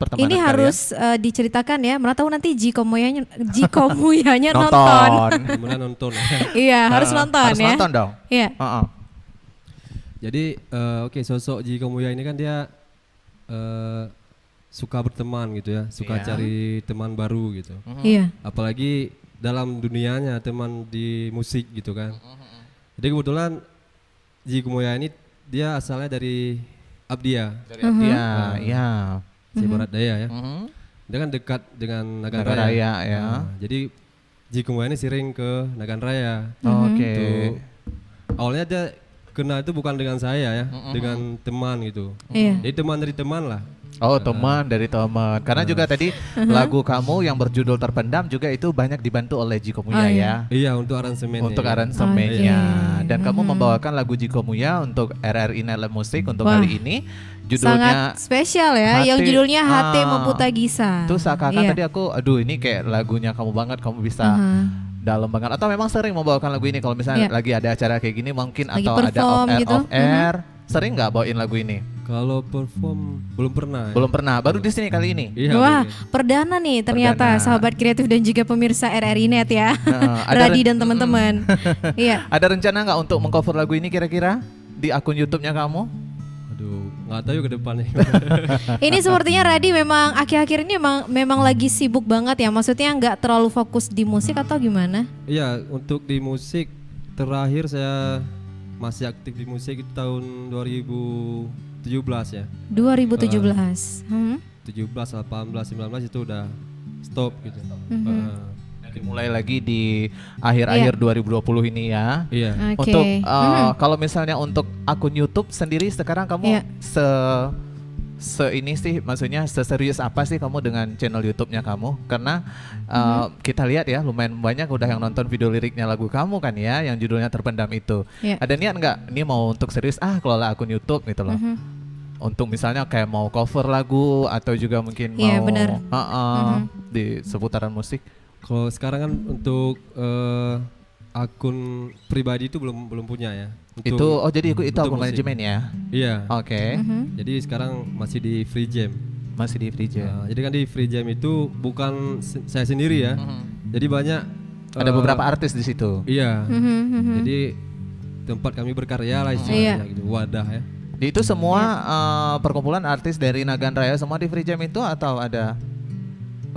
pertemanan ini kalian? harus diceritakan ya. Mana tahu nanti Jiko Muyanya nonton. Nonton. Iya, harus nonton harus ya. nonton dong. Iya. Jadi sosok Jiko Muya ini kan dia suka berteman gitu ya, suka cari teman baru gitu. Iya. Apalagi dalam dunianya teman di musik gitu kan. Jadi kebetulan Jiko Muya ini dia asalnya dari Abdia. Dari Abdia, ya. Barat Daya ya. Dia kan dekat dengan Nagan Raya. Ya. Jadi Jiko Muya ini sering ke Nagan Raya. Oke. Awalnya dia kenal itu bukan dengan saya ya, dengan teman gitu. Jadi teman dari teman lah. Oh, teman dari teman. Karena juga tadi lagu kamu yang berjudul Terpendam juga itu banyak dibantu oleh Jiko Muya ya. Iya, untuk aransemennya. Untuk aransemennya. Dan kamu membawakan lagu Jiko Muya untuk RRI Net Musik untuk kali ini. Judulnya sangat spesial ya, yang judulnya Hati Meputar Gisa. Itu seakan-akan tadi aku, aduh ini kayak lagunya kamu banget, kamu bisa dalam banget. Atau memang sering membawakan lagu ini kalau misalnya lagi ada acara kayak gini mungkin, lagi atau ada off air, sering nggak bawain lagu ini? Kalau perform belum pernah. Belum pernah, baru di sini kali ini. Iya. Wah, baru. perdana nih ternyata Perdana. sahabat kreatif dan juga pemirsa RRI Net ya. Ada Radi dan teman-teman. Iya. Ada rencana nggak untuk mengcover lagu ini kira-kira di akun YouTube-nya kamu? Aduh, nggak tahu ke depannya. Ini sepertinya Radi memang akhir-akhir ini memang lagi sibuk banget ya. Maksudnya nggak terlalu fokus di musik atau gimana? Iya, untuk di musik terakhir saya masih aktif di musik itu tahun 2017 ya. 2017. 17, 18, 19 itu udah stop gitu. Jadi mulai lagi di akhir-akhir 2020 ini ya. Iya. Oke. Untuk kalau misalnya untuk akun YouTube sendiri sekarang kamu Iya. ini sih, maksudnya seserius apa sih kamu dengan channel YouTube-nya kamu? Karena kita lihat ya lumayan banyak udah yang nonton video liriknya lagu kamu kan ya, yang judulnya Terpendam itu. Iya. Ada niat nggak? Ini mau untuk serius kelola akun YouTube gitu loh. Untuk misalnya kayak mau cover lagu atau juga mungkin Iya, mau benar. di seputaran musik. Kalau sekarang kan untuk akun pribadi itu belum punya ya. Itu jadi itu untuk akun musik. manajemen ya. Iya. Oke. Jadi sekarang masih di Free Jam. Masih di Free Jam. Jadi kan di Free Jam itu bukan saya sendiri ya. Jadi banyak Ada beberapa artis di situ. Iya. Jadi tempat kami berkarya lah istilahnya gitu. Wadah ya. Di itu semua perkumpulan artis dari Nagan Raya semua di Free Jam itu atau ada?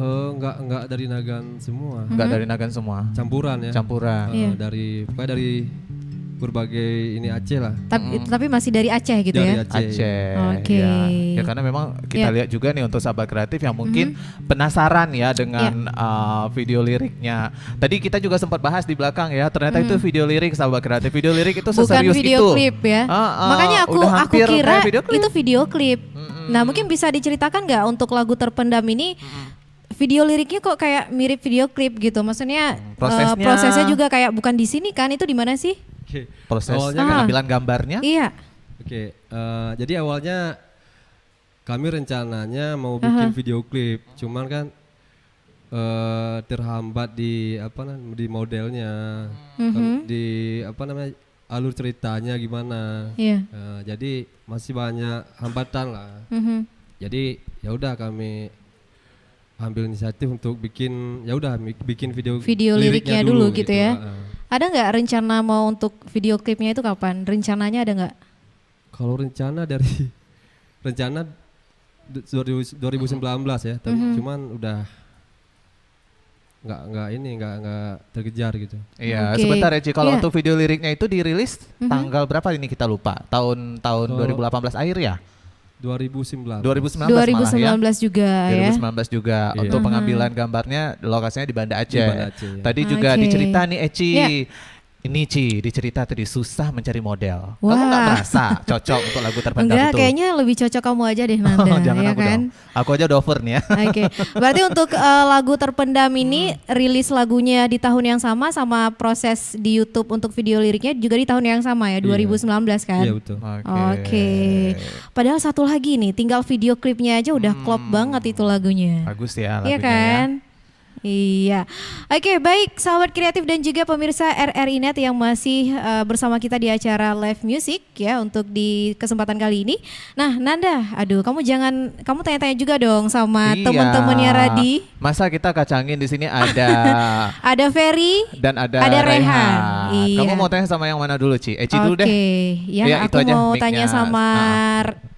Enggak dari Nagan semua. Enggak dari Nagan semua. Campuran ya. Campuran. Iya. Pokoknya dari berbagai ini Aceh lah. Tapi masih dari Aceh gitu Dari ya. Aceh. Oke. Ya karena memang kita Ya. lihat juga nih untuk sahabat kreatif yang mungkin penasaran ya dengan video liriknya. Tadi kita juga sempat bahas di belakang ya, ternyata itu video lirik sahabat kreatif. Video lirik itu Bukan seserius video itu. klip ya. Makanya udah aku hampir kira kayak video klip. itu video klip. Nah, mungkin bisa diceritakan nggak untuk lagu Terpendam ini video liriknya kok kayak mirip video klip gitu. Maksudnya prosesnya juga kayak bukan di sini kan, itu di mana sih? Oke. Proses Awalnya pengambilan gambarnya. Iya. Oke, jadi awalnya kami rencananya mau bikin video klip, cuman kan terhambat di di modelnya, di alur ceritanya gimana. Iya. Jadi masih banyak hambatan lah. Jadi ya udah kami ambil inisiatif untuk bikin bikin video Liriknya dulu gitu ya. heeh. Ada nggak rencana mau untuk video klipnya itu kapan? Rencananya ada nggak? Kalau rencana 2019 ya, tapi cuman udah nggak terkejar gitu. Iya, Oke. sebentar ya Ci. Kalau Iya. untuk video liriknya itu dirilis tanggal berapa ini kita lupa? Tahun 2018 akhir ya? 2019. 2019 2019 malah ya. juga ya. 2019 juga. Iya. Untuk pengambilan gambarnya lokasinya di Banda Aceh. Di Banda Aceh, ya. Tadi juga Oke. dicerita nih Eci. Iya. Ini Ci, dicerita tadi susah mencari model. Wah. Kamu nggak merasa cocok untuk lagu Terpendam Enggak, itu? kayaknya lebih cocok kamu aja deh Nanda, Jangan ya aku kan? dong. Aku aja udah over nih ya. Oke, berarti untuk lagu Terpendam ini rilis lagunya di tahun yang sama proses di YouTube untuk video liriknya juga di tahun yang sama ya, 2019 kan? Iya betul. Oke. Padahal satu lagi nih, tinggal video klipnya aja udah klop banget itu lagunya. Bagus ya lagunya Iya kan? Iya. Oke, baik sahabat kreatif dan juga pemirsa RRI Net yang masih bersama kita di acara Live Music ya untuk di kesempatan kali ini. Nah, Nanda, kamu tanya-tanya juga dong sama Iya. teman-temannya Radi. Masa kita kacangin di sini ada Ada Ferry dan ada Rehan. Rehan. Iya. Kamu mau tanya sama yang mana dulu Ci? Eci dulu deh. Oke, ya Iya, itu aku aja mau mic-nya. tanya sama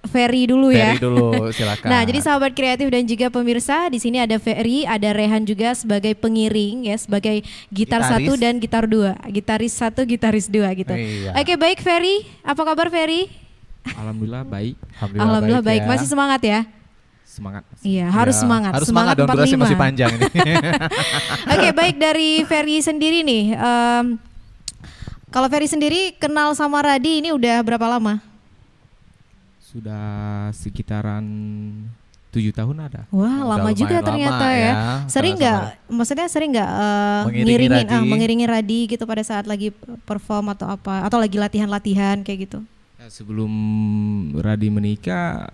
Ferry dulu ya. Ferry dulu, silakan. Nah, jadi sahabat kreatif dan juga pemirsa, di sini ada Ferry, ada Rehan juga sebagai pengiring ya, sebagai gitar Gitaris. 1 dan gitar 2. Gitaris 1, gitaris 2 gitu. Iya. Oke, baik Ferry. Apa kabar Ferry? Alhamdulillah baik, Alhamdulillah baik. ya. Masih semangat ya? semangat. Iya, harus Ya, semangat. Harus semangat dong, durasi 45. masih panjang ini. Oke, baik dari Ferry sendiri nih. Kalau Ferry sendiri kenal sama Radi ini udah berapa lama? Sudah sekitaran 7 tahun ada. Wah, Udah lama juga lumayan ternyata lama ya. ya, Sering sama-sama. nggak? Maksudnya sering nggak Mengiringi Radi. mengiringi Radi gitu pada saat lagi perform atau apa? Atau lagi latihan-latihan kayak gitu? Ya, sebelum Radi menikah,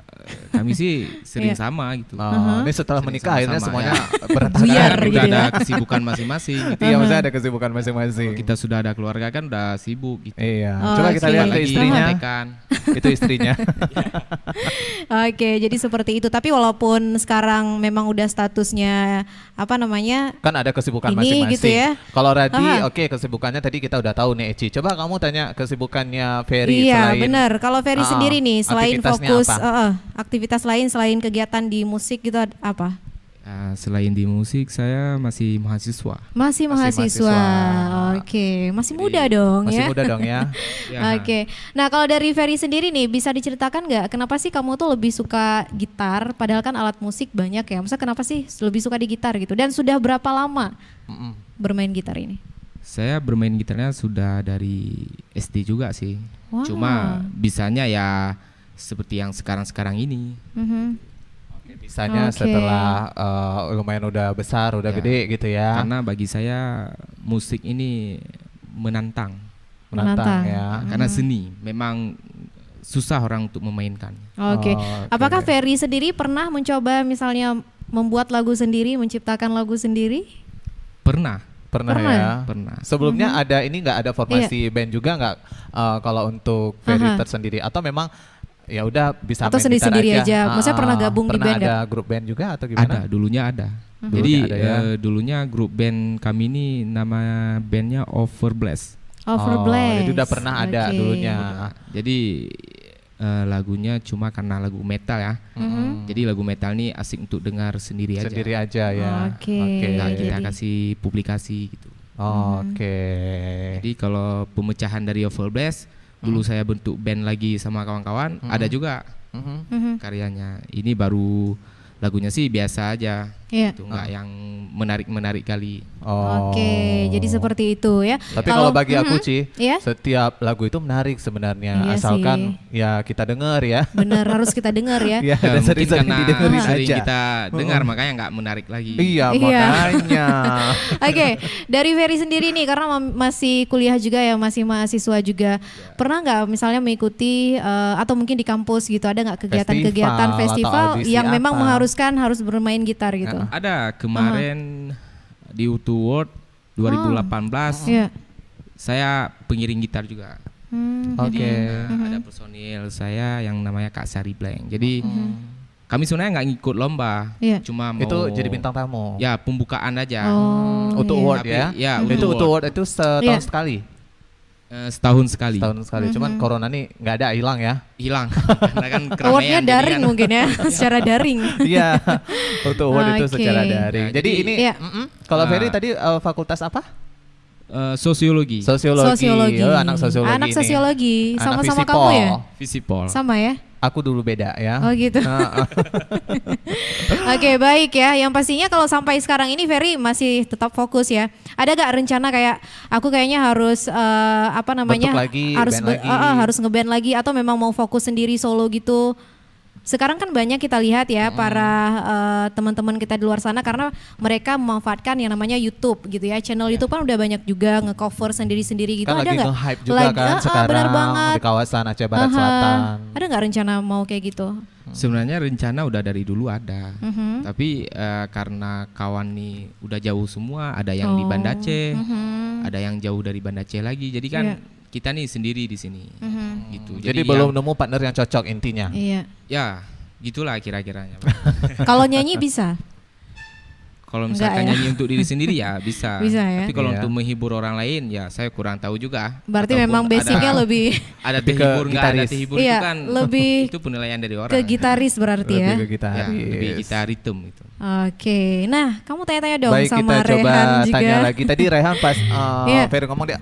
kami sih sering sama gitu. Oh, ini setelah Sering menikah akhirnya sama-sama, semuanya ya. berantakan. Buyar Udah gitu ada ya. kesibukan masing-masing gitu. Iya, maksudnya ada kesibukan masing-masing. Kita sudah ada keluarga kan udah sibuk gitu. Iya. Oh, Coba kita oke. lihat ke Lagi istrinya. kontekan. Itu istrinya. Oke, jadi seperti itu. Tapi walaupun sekarang memang udah statusnya apa namanya? Kan ada kesibukan Ini masing-masing. gitu ya. Kalau Radi, Aha. oke kesibukannya tadi kita udah tahu nih Eci. Coba kamu tanya kesibukannya Ferry Iya, selain benar. Kalau Ferry sendiri nih, selain aktivitasnya fokus apa? aktivitas lain selain kegiatan di musik gitu apa? Selain di musik saya masih mahasiswa. Masih Masih mahasiswa. mahasiswa. Oke, masih muda dong Masih ya. muda dong ya. Ya. Oke. Nah, kalau dari Ferry sendiri nih bisa diceritakan nggak kenapa sih kamu tuh lebih suka gitar padahal kan alat musik banyak ya. Maksudnya kenapa sih lebih suka di gitar gitu? Dan sudah berapa lama Mm-mm. bermain gitar ini? Saya bermain gitarnya sudah dari SD juga sih. Wow. Cuma bisanya ya seperti yang sekarang-sekarang ini. Mhm. Bisanya Oke. setelah lumayan udah besar, udah Ya. gede gitu ya. Karena bagi saya musik ini menantang. Menantang. ya. Karena seni memang susah orang untuk memainkan. Oke. Oh, oke. Apakah Ferry sendiri pernah mencoba misalnya membuat lagu sendiri, menciptakan lagu sendiri? Pernah, Pernah Pernah ya. pernah. Sebelumnya ada ini nggak ada formasi band juga nggak kalau untuk Ferry Aha. tersendiri atau memang ya udah bisa Atau main gitar sendiri-sendiri aja? Maksudnya pernah gabung di band Pernah ada grup band juga atau gimana? Ada, dulunya ada. Dulunya Jadi ada ya. dulunya grup band kami ini nama bandnya Overblast. Overblast. Jadi udah pernah ada Oke. dulunya. Jadi lagunya cuma karena lagu metal ya. Mhm. Jadi lagu metal ini asik untuk dengar sendiri aja. Sendiri aja ya. Oke. Nah, kita Jadi- kasih publikasi gitu. Oke. Jadi kalau pemecahan dari Overblast dulu saya bentuk band lagi sama kawan-kawan, ada juga Mhm. Mhm. karyanya. Ini baru lagunya sih biasa aja. Iya. Itu enggak yang menarik-menarik kali. Oh. Oke, jadi seperti itu ya. Tapi kalau bagi aku Mhm. Ci, Iya? setiap lagu itu menarik sebenarnya, Iya asalkan sih. ya kita denger ya. Benar harus kita dengar ya. Ya, Ya, dan mungkin sering-sering karena didengerin sering aja. kita dengar makanya nggak menarik lagi. Iya, Iya. makanya. Oke, dari Ferry sendiri nih karena masih kuliah juga ya, masih mahasiswa juga. Pernah nggak misalnya mengikuti atau mungkin di kampus gitu ada nggak kegiatan-kegiatan Festival festival atau audisi yang memang apa? mengharuskan harus bermain gitar gitu? Ada kemarin di U2 World 2018 Iya. saya pengiring gitar juga. Oke. Ada personil saya yang namanya Kak Sari Blank. Jadi kami sebenarnya nggak ngikut lomba, Iya. cuma mau Itu jadi bintang tamu. ya pembukaan aja. Oh, Untuk iya. award Tapi, ya. ya, Itu untuk untuk award itu setahun Iya. sekali. Setahun sekali Setahun sekali. Cuman corona nih nggak ada, hilang ya. hilang karena kan keramaian. Awardnya jadi daring kan- mungkin ya, secara daring. Iya. Untuk award itu Oke. secara daring. Ya, Jadi jadi- ini Iya. kalau Nah. Ferry tadi fakultas apa? Sosiologi, Sosiologi. Oh, anak sosiologi. Anak nih. sosiologi, Anak sama-sama Visipol. kamu ya? Visipol. Sama ya? Aku dulu beda ya. Oh gitu. Oke, baik ya. Yang pastinya kalau sampai sekarang ini Ferry masih tetap fokus ya. Ada gak rencana kayak aku kayaknya harus apa namanya? Bentuk lagi, harus band lagi. harus ngeband lagi atau memang mau fokus sendiri solo gitu. Sekarang kan banyak kita lihat ya para teman-teman kita di luar sana karena mereka memanfaatkan yang namanya YouTube gitu ya. Channel YouTube kan udah banyak juga nge-cover sendiri-sendiri gitu. Kan Ada lagi nggak? nge-hype juga kan sekarang benar banget. di kawasan Aceh Barat Aha. Selatan. Ada nggak rencana mau kayak gitu? Sebenarnya rencana udah dari dulu ada, Mhm. tapi karena kawan nih udah jauh semua, ada yang di Banda Aceh, ada yang jauh dari Banda Aceh lagi. Jadi kan Iya. kita nih sendiri di sini, Mhm. gitu. Jadi belum nemu partner yang cocok intinya. Iya. ya gitulah kira-kiranya. Kalau nyanyi bisa? Kalau Enggak misalkan ya? nyanyi untuk diri sendiri ya bisa. Bisa ya? Tapi kalau Iya. untuk menghibur orang lain ya saya kurang tahu juga. Berarti Ataupun memang basicnya ada, lebih ada Lebih ke terhibur nggak ada gitaris. terhibur Iya, itu kan lebih itu penilaian dari orang. ke gitaris berarti ya. Lebih ke Ya, gitaris. lebih gitar ritm itu. Oke, nah kamu tanya-tanya dong Baik, sama kita coba Rehan juga. tanya lagi. Tadi Rehan pas Iya. Ferry ngomong dia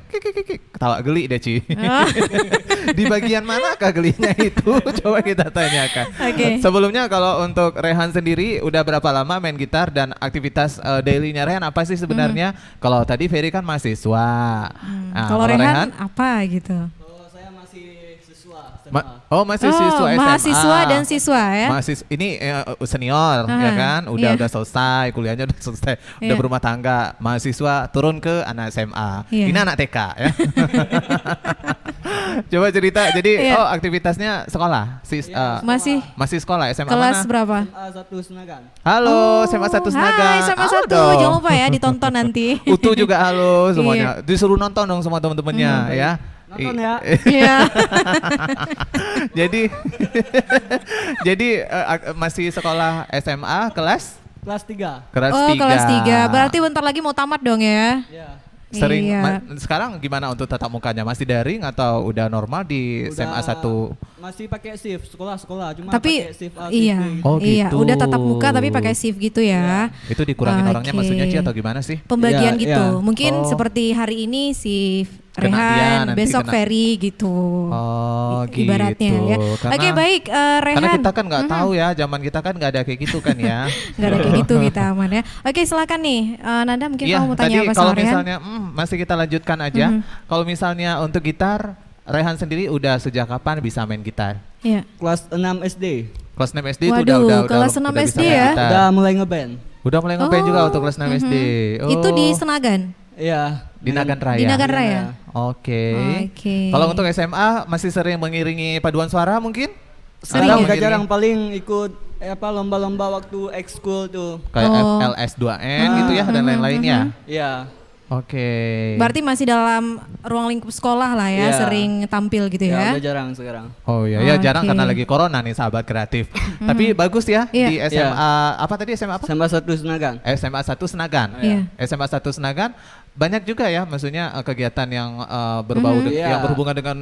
ketawa geli deh Ci. Oh, Di bagian manakah gelinya itu? Coba kita tanyakan. Oke. Sebelumnya kalau untuk Rehan sendiri udah berapa lama main gitar dan aktivitas dailynya Rehan apa sih sebenarnya? Kalau tadi Ferry kan mahasiswa. Nah, kalau Rehan apa gitu? masih siswa SMA. mahasiswa dan siswa ya. Ini senior ya kan, iya. udah selesai kuliahnya, udah selesai, udah Iya. berumah tangga. Mahasiswa turun ke anak SMA. Iya. Ini anak TK ya. Coba cerita. Jadi Iya. aktivitasnya sekolah. Masih sekolah SMA Kelas mana? berapa? Satu Senagan. Halo, SMA 1 Senaga. Hai SMA Halo 1, dong. jangan lupa ya ditonton nanti. Utu juga halo Iya. semuanya. Disuruh nonton dong semua teman-temannya ya. Nonton ya. Iya. Jadi masih sekolah SMA kelas Kelas 3. kelas Oh, 3. kelas 3. Berarti bentar lagi mau tamat dong ya. Ya. Sering Iya. sekarang gimana untuk tatap mukanya? Masih daring atau udah normal di SMA 1? Masih pakai shift sekolah cuma Tapi pakai shift A, iya, shift B. Oh, iya, gitu. udah tatap muka tapi pakai shift gitu ya. Itu dikurangin orangnya Oke. maksudnya Ci atau gimana sih? Pembagian Iya, gitu. iya. Mungkin Oh. seperti hari ini si Kena dia, Rehan, nanti besok kena- Ferry gitu. Oh, Ibaratnya gitu. ya. Karena- Oke, baik Rehan. Karena kita kan nggak tahu ya, zaman kita kan nggak ada kayak gitu kan ya. Nggak ada kayak gitu kita aman ya. Oke, silakan nih. Nanda mungkin Iya, kamu mau tadi tanya apa kalau sama Rehan? misalnya masih kita lanjutkan aja. Kalau misalnya untuk gitar, Rehan sendiri udah sejak kapan bisa main gitar? Iya. Kelas 6 SD. Kelas 6 SD itu Waduh, udah kelas 6 udah SD bisa main ya? gitar. Udah mulai ngeband. Udah mulai ngeband juga untuk kelas 6 SD. Itu di Senagan. Iya. di Nagan Raya. Di Nagan Raya. Oke. Oke. Kalau untuk SMA masih sering mengiringi paduan suara mungkin? Sering Sekarang ya? udah jarang, paling ikut lomba-lomba waktu ekskul tuh. Kayak Oh. FLS2N gitu ya dan lain-lainnya. Iya. Oke. Berarti masih dalam ruang lingkup sekolah lah ya, Iya. sering tampil gitu Ya, ya. udah jarang sekarang. Oh iya, ya jarang Oke. karena lagi corona nih sahabat kreatif. Tapi bagus ya Iya. di SMA apa tadi SMA apa? Sama satu Senagan. SMA 1 Senagan. Iya. SMA 1 Senagan banyak juga ya maksudnya kegiatan yang berbau Iya. yang berhubungan dengan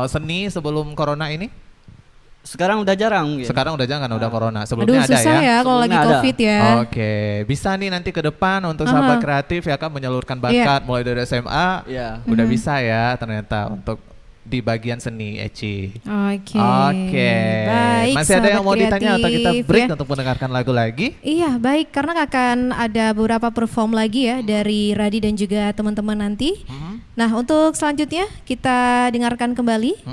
seni sebelum corona ini. Sekarang udah jarang mungkin. Sekarang udah jangan udah corona. Aduh Sebelumnya ada susah ya. ya kalau lagi Sebelumnya ada. COVID ya. Oke, bisa nih nanti ke depan untuk sahabat kreatif ya kan menyalurkan bakat mulai dari SMA. Iya. Udah bisa ya ternyata untuk di bagian seni Eci. Oke. Oke. Baik. Masih ada yang sahabat mau ditanya atau kita kreatif, break ya. untuk mendengarkan lagu lagi? Iya, baik karena akan ada beberapa perform lagi ya dari Radi dan juga teman-teman nanti. Nah, untuk selanjutnya kita dengarkan kembali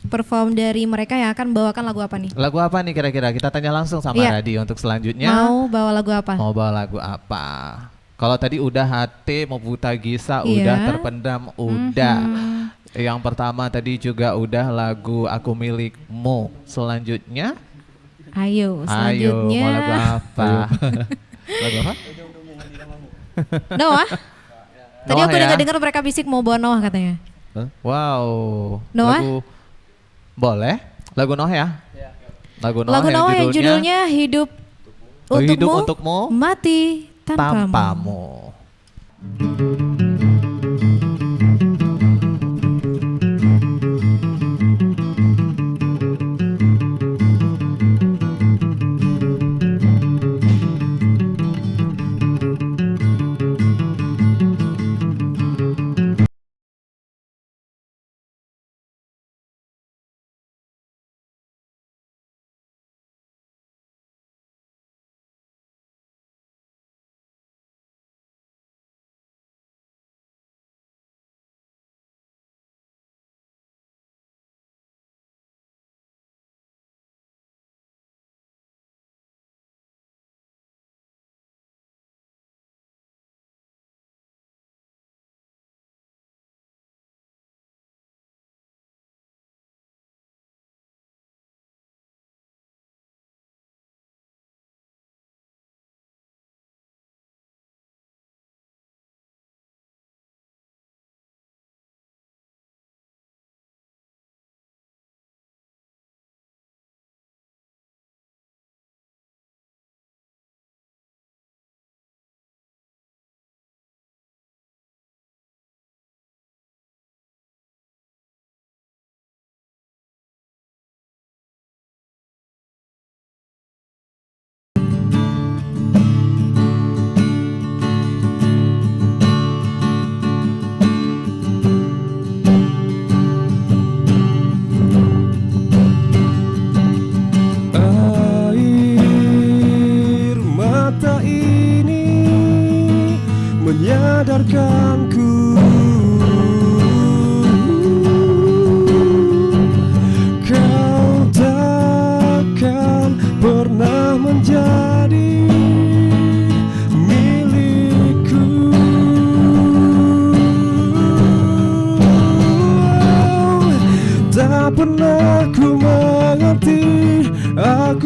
perform dari mereka yang akan membawakan lagu apa nih? Lagu apa nih kira-kira? Kita tanya langsung sama Iya. Radi untuk selanjutnya. Mau bawa lagu apa? Mau bawa lagu apa? Kalau tadi udah hati, mau buta gisa, Iya. udah terpendam, udah. Yang pertama tadi juga udah lagu Aku Milikmu. Selanjutnya, Ayo, ayo selanjutnya. mau lagu apa? Lagu apa? Noah? Tadi Noah aku ya? dengar mereka bisik mau bawa Noah katanya. Wow. Noah? Lagu boleh? Lagu Noah ya? Lagu Noah, Lagu Noah yang judulnya Hidup Hidup Untukmu, Untukmu, Mati Tanpamu. Tanpamu.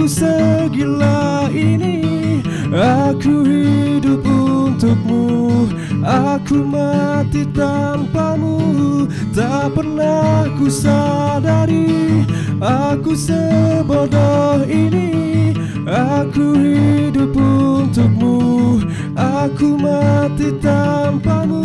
aku segila ini. Aku hidup untukmu, aku mati tanpamu. Tak pernah ku sadari aku sebodoh ini. Aku hidup untukmu, aku mati tanpamu.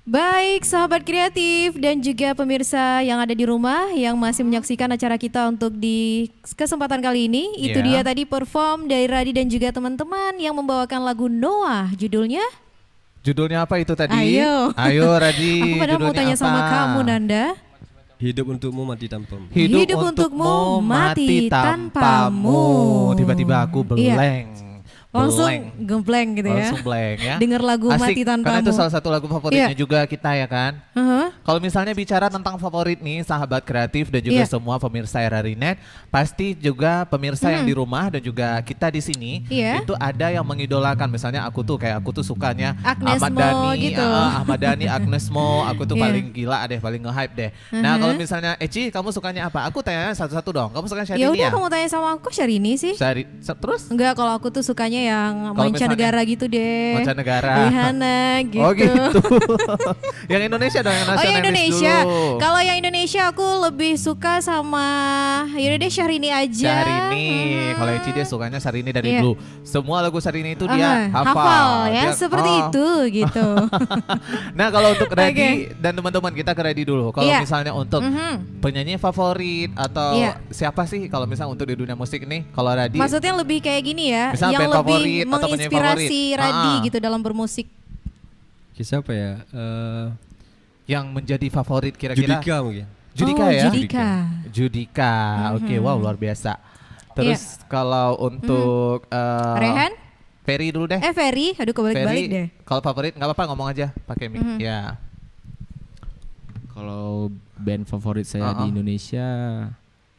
Baik sahabat kreatif dan juga pemirsa yang ada di rumah yang masih menyaksikan acara kita untuk di kesempatan kali ini. Itu dia tadi perform dari Radi dan juga teman-teman yang membawakan lagu Noah. Judulnya? Judulnya apa itu tadi? Ayo Radi. Aku padahal mau tanya sama kamu Nanda. Hidup untukmu, mati tanpamu. Hidup untukmu, mati tanpamu. Tiba-tiba aku blank. Langsung gembleng gitu ya. Langsung blank ya. Dengar lagu Asik, Mati Tanpamu. karena itu salah satu lagu favoritnya juga kita ya kan. Kalau misalnya bicara tentang favorit nih sahabat kreatif dan juga semua pemirsa RRiNet, pasti juga pemirsa yang di rumah dan juga kita di sini itu ada yang mengidolakan. Misalnya aku tuh sukanya Agnes Ahmad Mo Dhani, gitu. Ahmad Dhani, Agnes Mo, aku tuh paling gila deh, paling nge-hype deh. Nah kalau misalnya Eci, kamu sukanya apa? Aku tanya satu-satu dong. Kamu suka Syahrini Ya ya? udah kamu tanya sama aku Syahrini sih. Terus? Enggak, kalau aku tuh sukanya yang Kalau mancanegara gitu deh. Mancanegara. Rihanna gitu. Oh gitu. Yang Indonesia dong, yang Oh nasionalis yang Indonesia. dulu. Kalau yang Indonesia aku lebih suka sama yaudah deh Syahrini aja. Syahrini. Kalau Eci dia sukanya Syahrini dari dulu. Semua lagu Syahrini itu dia hafal ya, Dia, seperti itu gitu. Nah kalau untuk Radi dan teman-teman kita ke Radi dulu. Kalau misalnya untuk penyanyi favorit atau siapa sih kalau misalnya untuk di dunia musik ini? Kalau Radi Maksudnya lebih kayak gini ya, misalnya yang band lebih favorit atau penyanyi menginspirasi favorit. Radi gitu dalam bermusik. Siapa ya? Yang menjadi favorit kira-kira? Judika mungkin. Judika Oh, ya? Judika. Oke, wow luar biasa. Terus kalau untuk Rehan? Ferry dulu deh. Ferry, aduh kebalik-balik deh. Kalau favorit nggak apa-apa ngomong aja pakai mic. Ya. Kalau band favorit saya di Indonesia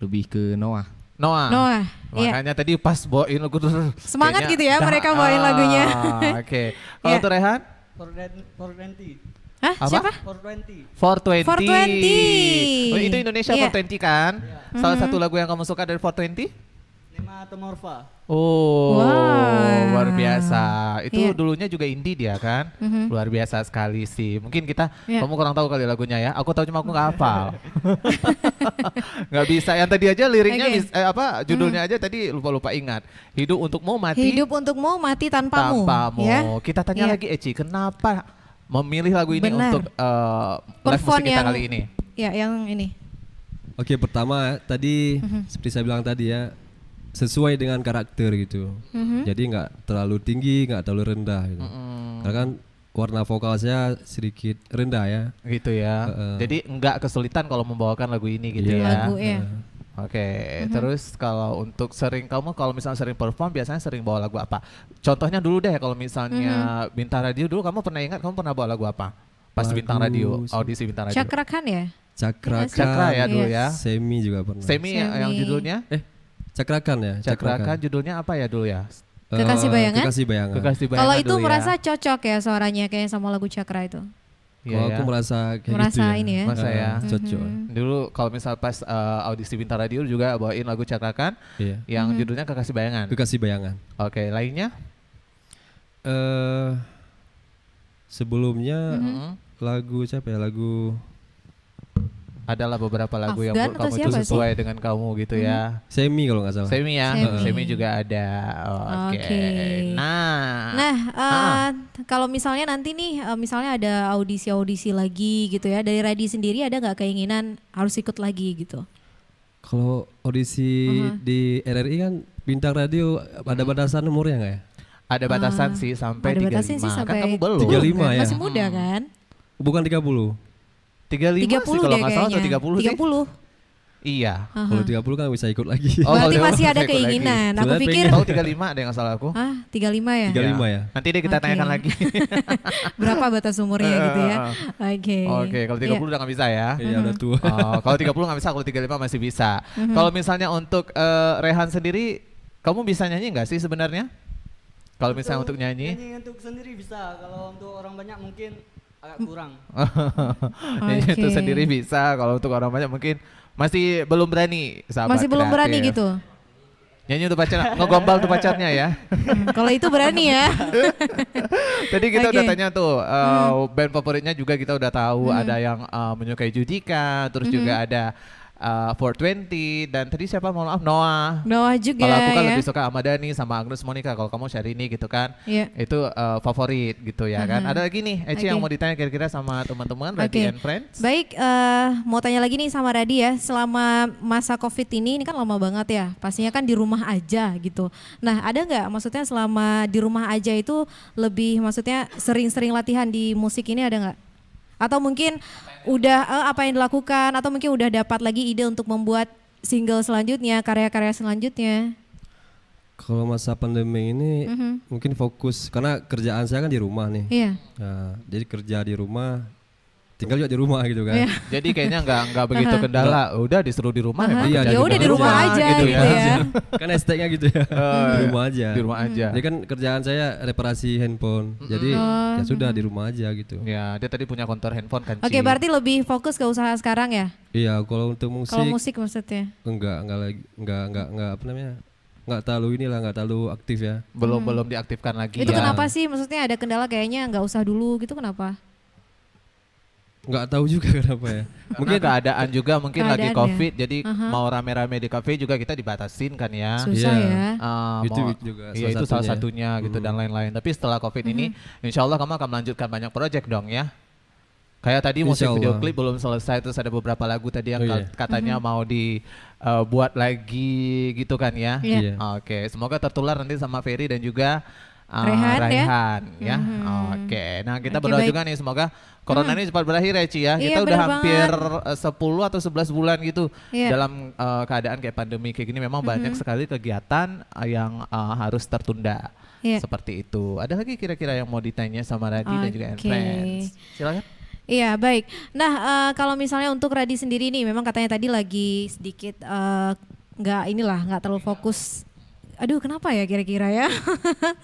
lebih ke Noah. Noah. Makanya tadi pas bawain lagu tuh Semangat kayaknya gitu ya mereka bawain lagunya. Oke. Kalau untuk Rehan? 420. Hah? Apa? Siapa? 420. 420. Oh, itu Indonesia 420 kan? Salah satu lagu yang kamu suka dari 420? Nematomorpha. Oh, Wah. luar biasa. Itu dulunya juga indie dia kan? Luar biasa sekali sih. Mungkin kamu kurang tahu kali lagunya ya. Aku tahu cuma aku nggak hafal. Nggak bisa. Yang tadi aja liriknya judulnya aja tadi lupa ingat. Hidup untukmu, mati tanpamu. Ya? Kita tanya lagi Eci, kenapa memilih lagu ini untuk live Perform musik kita kali ini? Ya, yang ini. Oke, pertama tadi seperti saya bilang tadi ya, sesuai dengan karakter gitu. Jadi nggak terlalu tinggi, nggak terlalu rendah gitu. Karena kan warna vokal saya sedikit rendah ya. Gitu ya. Jadi enggak kesulitan kalau membawakan lagu ini gitu ya. Lagu ya. Oke, terus kalau untuk kamu kalau misalnya sering perform biasanya sering bawa lagu apa? Contohnya dulu deh kalau misalnya Bintang Radio dulu kamu pernah ingat kamu pernah bawa lagu apa? Pas di Bintang Radio, audisi Bintang Radio. Cakrakan ya? Cakra ya dulu ya. Semi juga pernah. Semi yang judulnya? Cakrakan ya. Cakrakan judulnya apa ya dulu ya? Kekasih Bayangan? Kekasih Bayangan. Kekasih Bayangan Kalau itu dulu ya. merasa cocok ya suaranya kayak sama lagu Cakra itu. Iya Kalau ya. aku merasa kayak Merasa gitu ya. ini ya. Masa ya. Cocok. Dulu kalau misal pas audisi Bintang Radio juga bawain lagu Cakrakan Iya. yang judulnya Kekasih Bayangan. Kekasih Bayangan. Oke, lainnya? Sebelumnya lagu siapa ya? Lagu Adalah beberapa lagu yang Afgan atau kamu itu siapa sih? sesuai dengan kamu gitu ya. Semi kalau nggak salah. Semi ya, Semi. Semi juga ada. Oke. Oke. Nah, kalau misalnya nanti nih, misalnya ada audisi lagi gitu ya, dari Radi sendiri ada nggak keinginan harus ikut lagi gitu? Kalau audisi di RRI kan Bintang Radio ada batasan umurnya nggak ya? Ada batasan sih sampai Ada 35. batasan sih sampai Kan kamu belum. 35 ya? Masih muda kan? Bukan 30. 35 sih 30 kalau deh nggak salah atau kayaknya. 30 sih. 30. Iya. Kalau 30 kan bisa ikut lagi. Oh, Berarti kalau masih 30 ada ikut lagi. keinginan. Aku Sebenarnya pikir, Tahu 35 deh nggak salah aku. 35 ya? 35 ya? Nanti deh kita Oke. tanyakan lagi. Berapa batas umurnya gitu ya? Oke. Oke, kalau 30 udah nggak bisa ya. Iya udah tua. Oh, kalau 30 nggak bisa, kalau 35 masih bisa. Kalau misalnya untuk Rehan sendiri, kamu bisa nyanyi nggak sih sebenarnya? Kalau misalnya untuk nyanyi? Nyanyi untuk sendiri bisa, kalau untuk orang banyak mungkin agak kurang. Nyanyi itu Oke. sendiri bisa, kalau untuk orang banyak mungkin masih belum berani. Sahabat Masih belum berani kreatif. gitu? Nyanyi untuk pacar, ngegombal tuh pacarnya ya. Kalau itu berani ya? Tadi kita Oke. udah tanya tuh band favoritnya juga kita udah tahu ada yang menyukai Judika, terus juga ada 420 dan tadi siapa mohon maaf Noah. Noah juga Kalau aku kan ya? lebih suka Ahmadani sama Agnes Monica. Kalau kamu Syahrini gitu kan, Iya. itu favorit gitu ya kan. Ada lagi nih Eci yang Oke. mau ditanya kira-kira sama teman-teman Oke. Radi and Friends. Baik, mau tanya lagi nih sama Radi ya. Selama masa COVID ini kan lama banget ya. Pastinya kan di rumah aja gitu. Nah, ada nggak maksudnya selama di rumah aja itu lebih maksudnya sering-sering latihan di musik ini ada nggak? Atau mungkin udah apa yang dilakukan atau mungkin udah dapat lagi ide untuk membuat single selanjutnya, karya-karya selanjutnya? Kalau masa pandemi ini mungkin fokus karena kerjaan saya kan di rumah nih. Iya. Nah, jadi kerja di rumah, tinggal juga di rumah gitu kan. Iya. Jadi kayaknya nggak begitu kendala. Udah disuruh di rumah memang Iya, kerja Ya juga udah di rumah aja gitu ya. Kan hashtagnya gitu ya. Di rumah aja. Di rumah aja. Jadi kan kerjaan saya reparasi handphone. Jadi ya sudah di rumah aja gitu. Ya, dia tadi punya konter handphone kan. Oke, Ci. berarti lebih fokus ke usaha sekarang ya? Iya, kalau untuk musik, Kalau musik maksudnya? enggak lagi enggak apa namanya? Enggak terlalu inilah, enggak terlalu aktif ya. belum diaktifkan lagi. Itu ya. kenapa sih? Maksudnya ada kendala kayaknya nggak usah dulu gitu kenapa? Enggak tahu juga kenapa ya. Mungkin keadaan juga mungkin lagi Keadaan ya. COVID, jadi mau rame-rame di kafe juga kita dibatasin kan ya. Susah Iya. ya. Itu Mau- juga iya, itu salah satunya gitu Mm-hmm. dan lain-lain. Tapi setelah COVID ini, insya Allah kamu akan melanjutkan banyak project dong ya. Kayak tadi musik Insya video Allah. klip belum selesai, terus ada beberapa lagu tadi yang Oh, iya. katanya mau dibuat lagi gitu kan ya. Iya. Oke, semoga tertular nanti sama Ferry dan juga Rehan ya. Raihan ya. Oke, nah kita Oke, berdoa baik. juga nih semoga corona ini cepat berakhir ya Ci ya. Iya, Kita udah benar hampir 10 atau 11 bulan gitu Iya. dalam keadaan kayak pandemi kayak gini memang banyak sekali kegiatan yang harus tertunda. Iya. Seperti itu. Ada lagi kira-kira yang mau ditanya sama Radi dan juga Oke. Friends? Silakan. Iya baik. Nah kalau misalnya untuk Radi sendiri nih, memang katanya tadi lagi sedikit nggak terlalu fokus. Aduh kenapa ya kira-kira ya?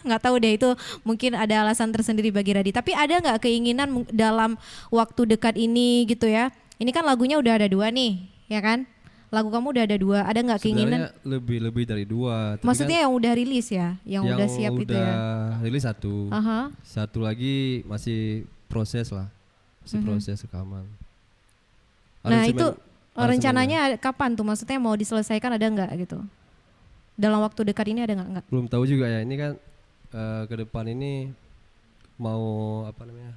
Nggak tahu deh itu mungkin ada alasan tersendiri bagi Radi. Tapi ada nggak keinginan dalam waktu dekat ini gitu ya? Ini kan lagunya udah ada 2 nih, ya kan? Lagu kamu udah ada 2. Ada nggak keinginan? Sebenarnya lebih dari 2. Tapi Maksudnya kan yang udah rilis ya, yang udah siap itu ya? rilis 1. Aha. Satu lagi masih proses lah. Masih proses rekaman. Nah Aransemen- itu aransemennya. rencananya kapan tuh? Maksudnya mau diselesaikan ada nggak gitu? Dalam waktu dekat ini ada nggak? Belum tahu juga ya. Ini kan ke depan ini mau apa namanya?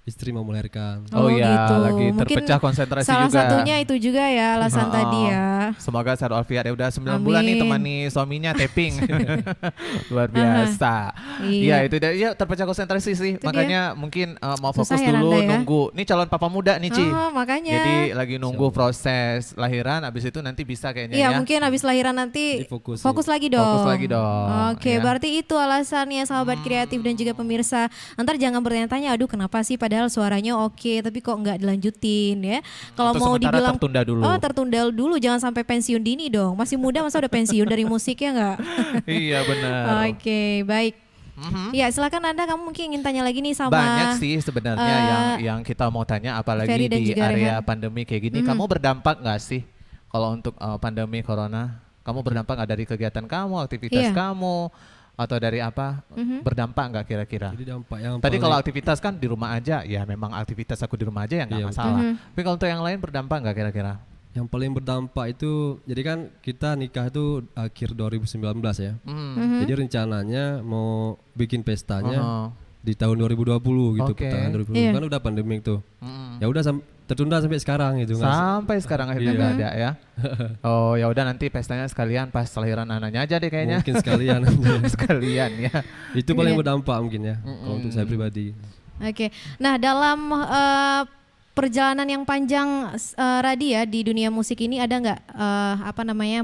istri mau melahirkan. Oh iya, gitu. lagi Mungkin terpecah konsentrasi salah juga. satunya itu juga ya alasan tadi ya. Semoga sehat walafiat ya, udah 9 bulan nih Amin. temani suaminya taping. Luar biasa. Iya, itu dia ya, terpecah konsentrasi sih. Itu makanya mungkin mau Susah fokus ya, dulu Nanda ya. nunggu. Nih calon papa muda nih, Ci. Oh, makanya. Jadi lagi nunggu proses lahiran, abis itu nanti bisa kayaknya Iya, ya. mungkin habis lahiran nanti Jadi fokus fokus sih. lagi dong. Fokus lagi dong, Oke, ya. berarti itu alasannya sahabat kreatif dan juga pemirsa. Ntar jangan bertanya-tanya, aduh kenapa sih padahal suaranya oke, tapi kok nggak dilanjutin ya. Kalau Atau mau sementara dibilang tertunda dulu. Oh, tertunda dulu, jangan sampai pensiun dini dong. Masih muda masa udah pensiun dari musik ya nggak? Iya benar. Oke, baik. Ya, silakan Anda, kamu mungkin ingin tanya lagi nih sama Banyak sih sebenarnya yang kita mau tanya, apalagi Ferry dan di juga area Rehan. pandemi kayak gini. Kamu berdampak nggak sih kalau untuk pandemi corona? Kamu berdampak nggak dari kegiatan kamu, aktivitas Iya. kamu, atau dari apa? Berdampak nggak kira-kira? Jadi dampak yang Tadi paling- kalau aktivitas kan di rumah aja, ya memang aktivitas aku di rumah aja ya nggak Iya, masalah. Tapi kalau untuk yang lain berdampak nggak kira-kira? yang paling berdampak itu, jadi kan kita nikah itu akhir 2019 ya. Jadi rencananya mau bikin pestanya Oh. di tahun 2020 gitu, Oke. pertengahan 2020 Iya. kan udah pandemik tuh. Ya udah tertunda sampai sekarang gitu nggak sih? Sampai sekarang akhirnya Iya. nggak ada ya. Oh ya udah, nanti pestanya sekalian pas lahiran anaknya aja deh kayaknya. Mungkin sekalian. Sekalian ya. Itu paling Iya. berdampak mungkin ya kalau untuk saya pribadi. Oke. Nah, dalam perjalanan yang panjang Radi ya di dunia musik ini, ada nggak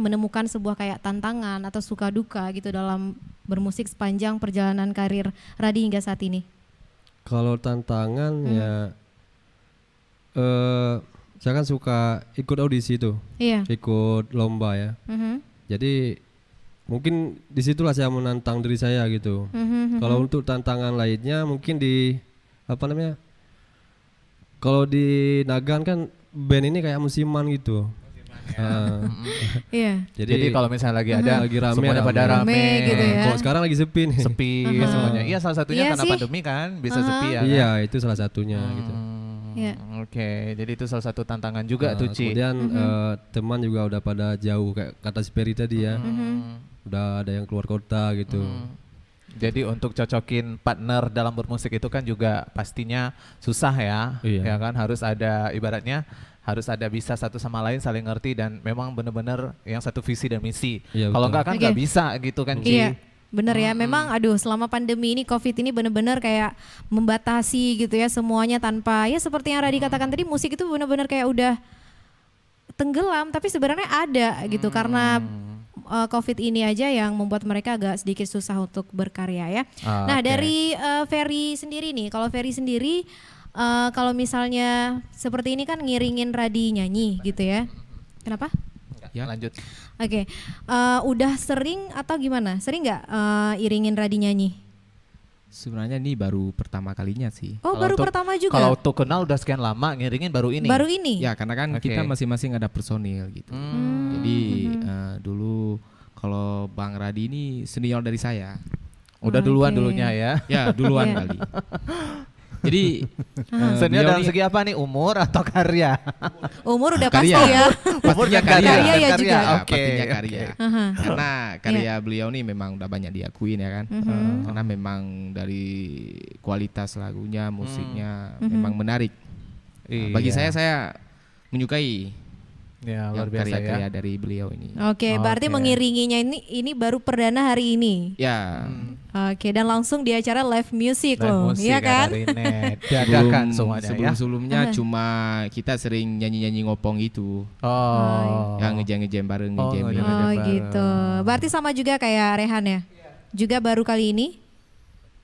menemukan sebuah kayak tantangan atau suka duka gitu dalam bermusik sepanjang perjalanan karir Radi hingga saat ini? Kalau tantangan ya saya kan suka ikut audisi tuh, Iya. ikut lomba ya. Mhm. Jadi mungkin disitulah saya menantang diri saya gitu. Kalau untuk tantangan lainnya mungkin di kalau di Nagan kan band ini kayak musiman gitu. Iya. Jadi kalau misalnya lagi ada lagi rame, semuanya pada rame rame, gitu ya. Kalau sekarang lagi sepi nih. sepi semuanya. Iya, salah satunya Iya karena sih. pandemi kan bisa sepi ya. Iya, itu salah satunya gitu. Iya. Oke, jadi itu salah satu tantangan juga tuh, Ci. Kemudian teman juga udah pada jauh kayak kata si Peri tadi ya. Udah ada yang keluar kota gitu. Jadi untuk cocokin partner dalam bermusik itu kan juga pastinya susah ya. Iya. Ya kan, harus ada ibaratnya harus ada bisa satu sama lain saling ngerti dan memang benar-benar yang satu visi dan misi. Iya, Kalau betul. enggak kan Oke. nggak bisa gitu kan, Ci. Iya, bener ya. Memang aduh selama pandemi ini COVID ini bener-bener kayak membatasi gitu ya semuanya tanpa, ya seperti yang Radi katakan tadi, musik itu bener-bener kayak udah tenggelam, tapi sebenarnya ada gitu karena COVID ini aja yang membuat mereka agak sedikit susah untuk berkarya ya. Nah, Oke. dari Ferry sendiri nih, kalau Ferry sendiri kalau misalnya seperti ini kan ngiringin Radi nyanyi gitu ya. Kenapa? Ya, lanjut. Oke, udah sering atau gimana? Sering nggak iringin Radi nyanyi? Sebenarnya ini baru pertama kalinya sih. Oh, Kalau baru untuk- pertama juga? Kalau tuh kenal udah sekian lama, ngiringin baru ini. Baru ini? Ya karena kan Oke. kita masing-masing ada personil gitu. Jadi dulu kalau Bang Radi ini senior dari saya. Udah duluan Oke. dulunya ya. Ya duluan Iya. kali. Jadi Senior beliau dalam ini segi apa nih? Umur atau karya? Umur udah Karya. pasti ya. Umur dan karya. Karya ya juga. Ya, Oke. pastinya karya. Aha. Karena karya beliau nih memang udah banyak diakuin ya kan. Karena memang dari kualitas lagunya, musiknya memang menarik. Nah, bagi Iya. saya menyukai Ya, luar yang biasa karya-karya ya. dari beliau ini. Oke, berarti Oke. mengiringinya ini baru perdana hari ini. Ya, Oke, dan langsung di acara live music Live loh, musik iya kan? dari Net. Diadakan semuanya ya. sebelumnya cuma kita sering nyanyi-nyanyi ngopong gitu. Oh. Ya ngejam-ngejam bareng Oh, ngejamin. ngejam. Oh bareng. gitu. Berarti sama juga kayak Rehan ya? Juga baru kali ini?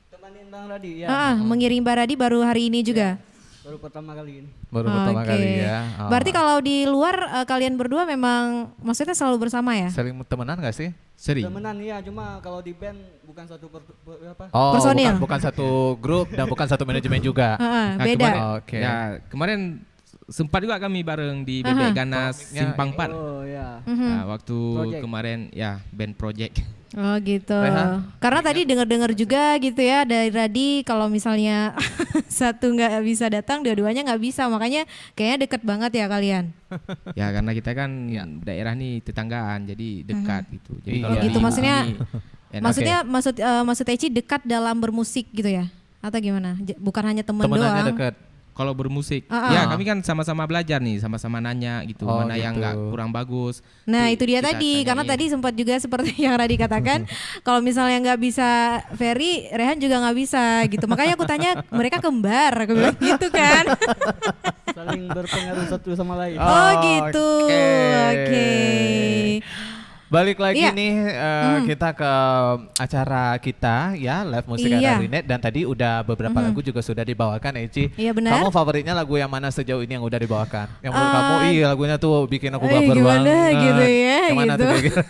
Temanin Bang Radi ya. Mengiring Baradi baru hari ini juga? Baru pertama kali ini. Baru pertama Oke. kali ya. Oh. Berarti kalau di luar kalian berdua memang maksudnya selalu bersama ya? Sering temenan gak sih? Sering. Temenan ya, cuma kalau di band bukan satu apa? Oh, Personil. bukan satu grup dan bukan satu manajemen juga. Heeh, Nah, beda. Kemarin, Oke. Ya, kemarin sempat juga kami bareng di Bebek Ganas Komiknya Simpang 4. Oh ya. Nah, waktu Project. kemarin ya band project. Oh gitu. Rehan? Karena tadi dengar-dengar juga gitu ya dari Radi kalau misalnya satu nggak bisa datang, dua-duanya nggak bisa, makanya kayaknya deket banget ya kalian. Ya karena kita kan daerah nih tetanggaan jadi dekat gitu. Jadi Iya. kalau Oh gitu, di maksudnya- sini enak. Maksudnya maksud Eci dekat dalam bermusik gitu ya? Atau gimana? Bukan hanya teman Temenannya doang. deket. kalau bermusik. Ya kami kan sama-sama belajar nih, sama-sama nanya gitu, mana yang nggak kurang bagus. Nah itu dia kita tadi, karena tanyain. tadi sempat juga seperti yang Radi katakan, kalau misalnya nggak bisa Ferry, Rehan juga nggak bisa gitu. Makanya aku tanya, mereka kembar, aku bilang gitu kan. Saling berpengaruh satu sama lain. Oh gitu, oke. Balik lagi Iya. nih kita ke acara kita ya live musik RRI Net, dan tadi udah beberapa lagu juga sudah dibawakan Eci. Iya, benar. Kamu favoritnya lagu yang mana sejauh ini yang udah dibawakan? Yang menurut kamu lagunya tuh bikin aku baper gimana banget. gitu ya, Yang mana gitu. tuh kira-kira?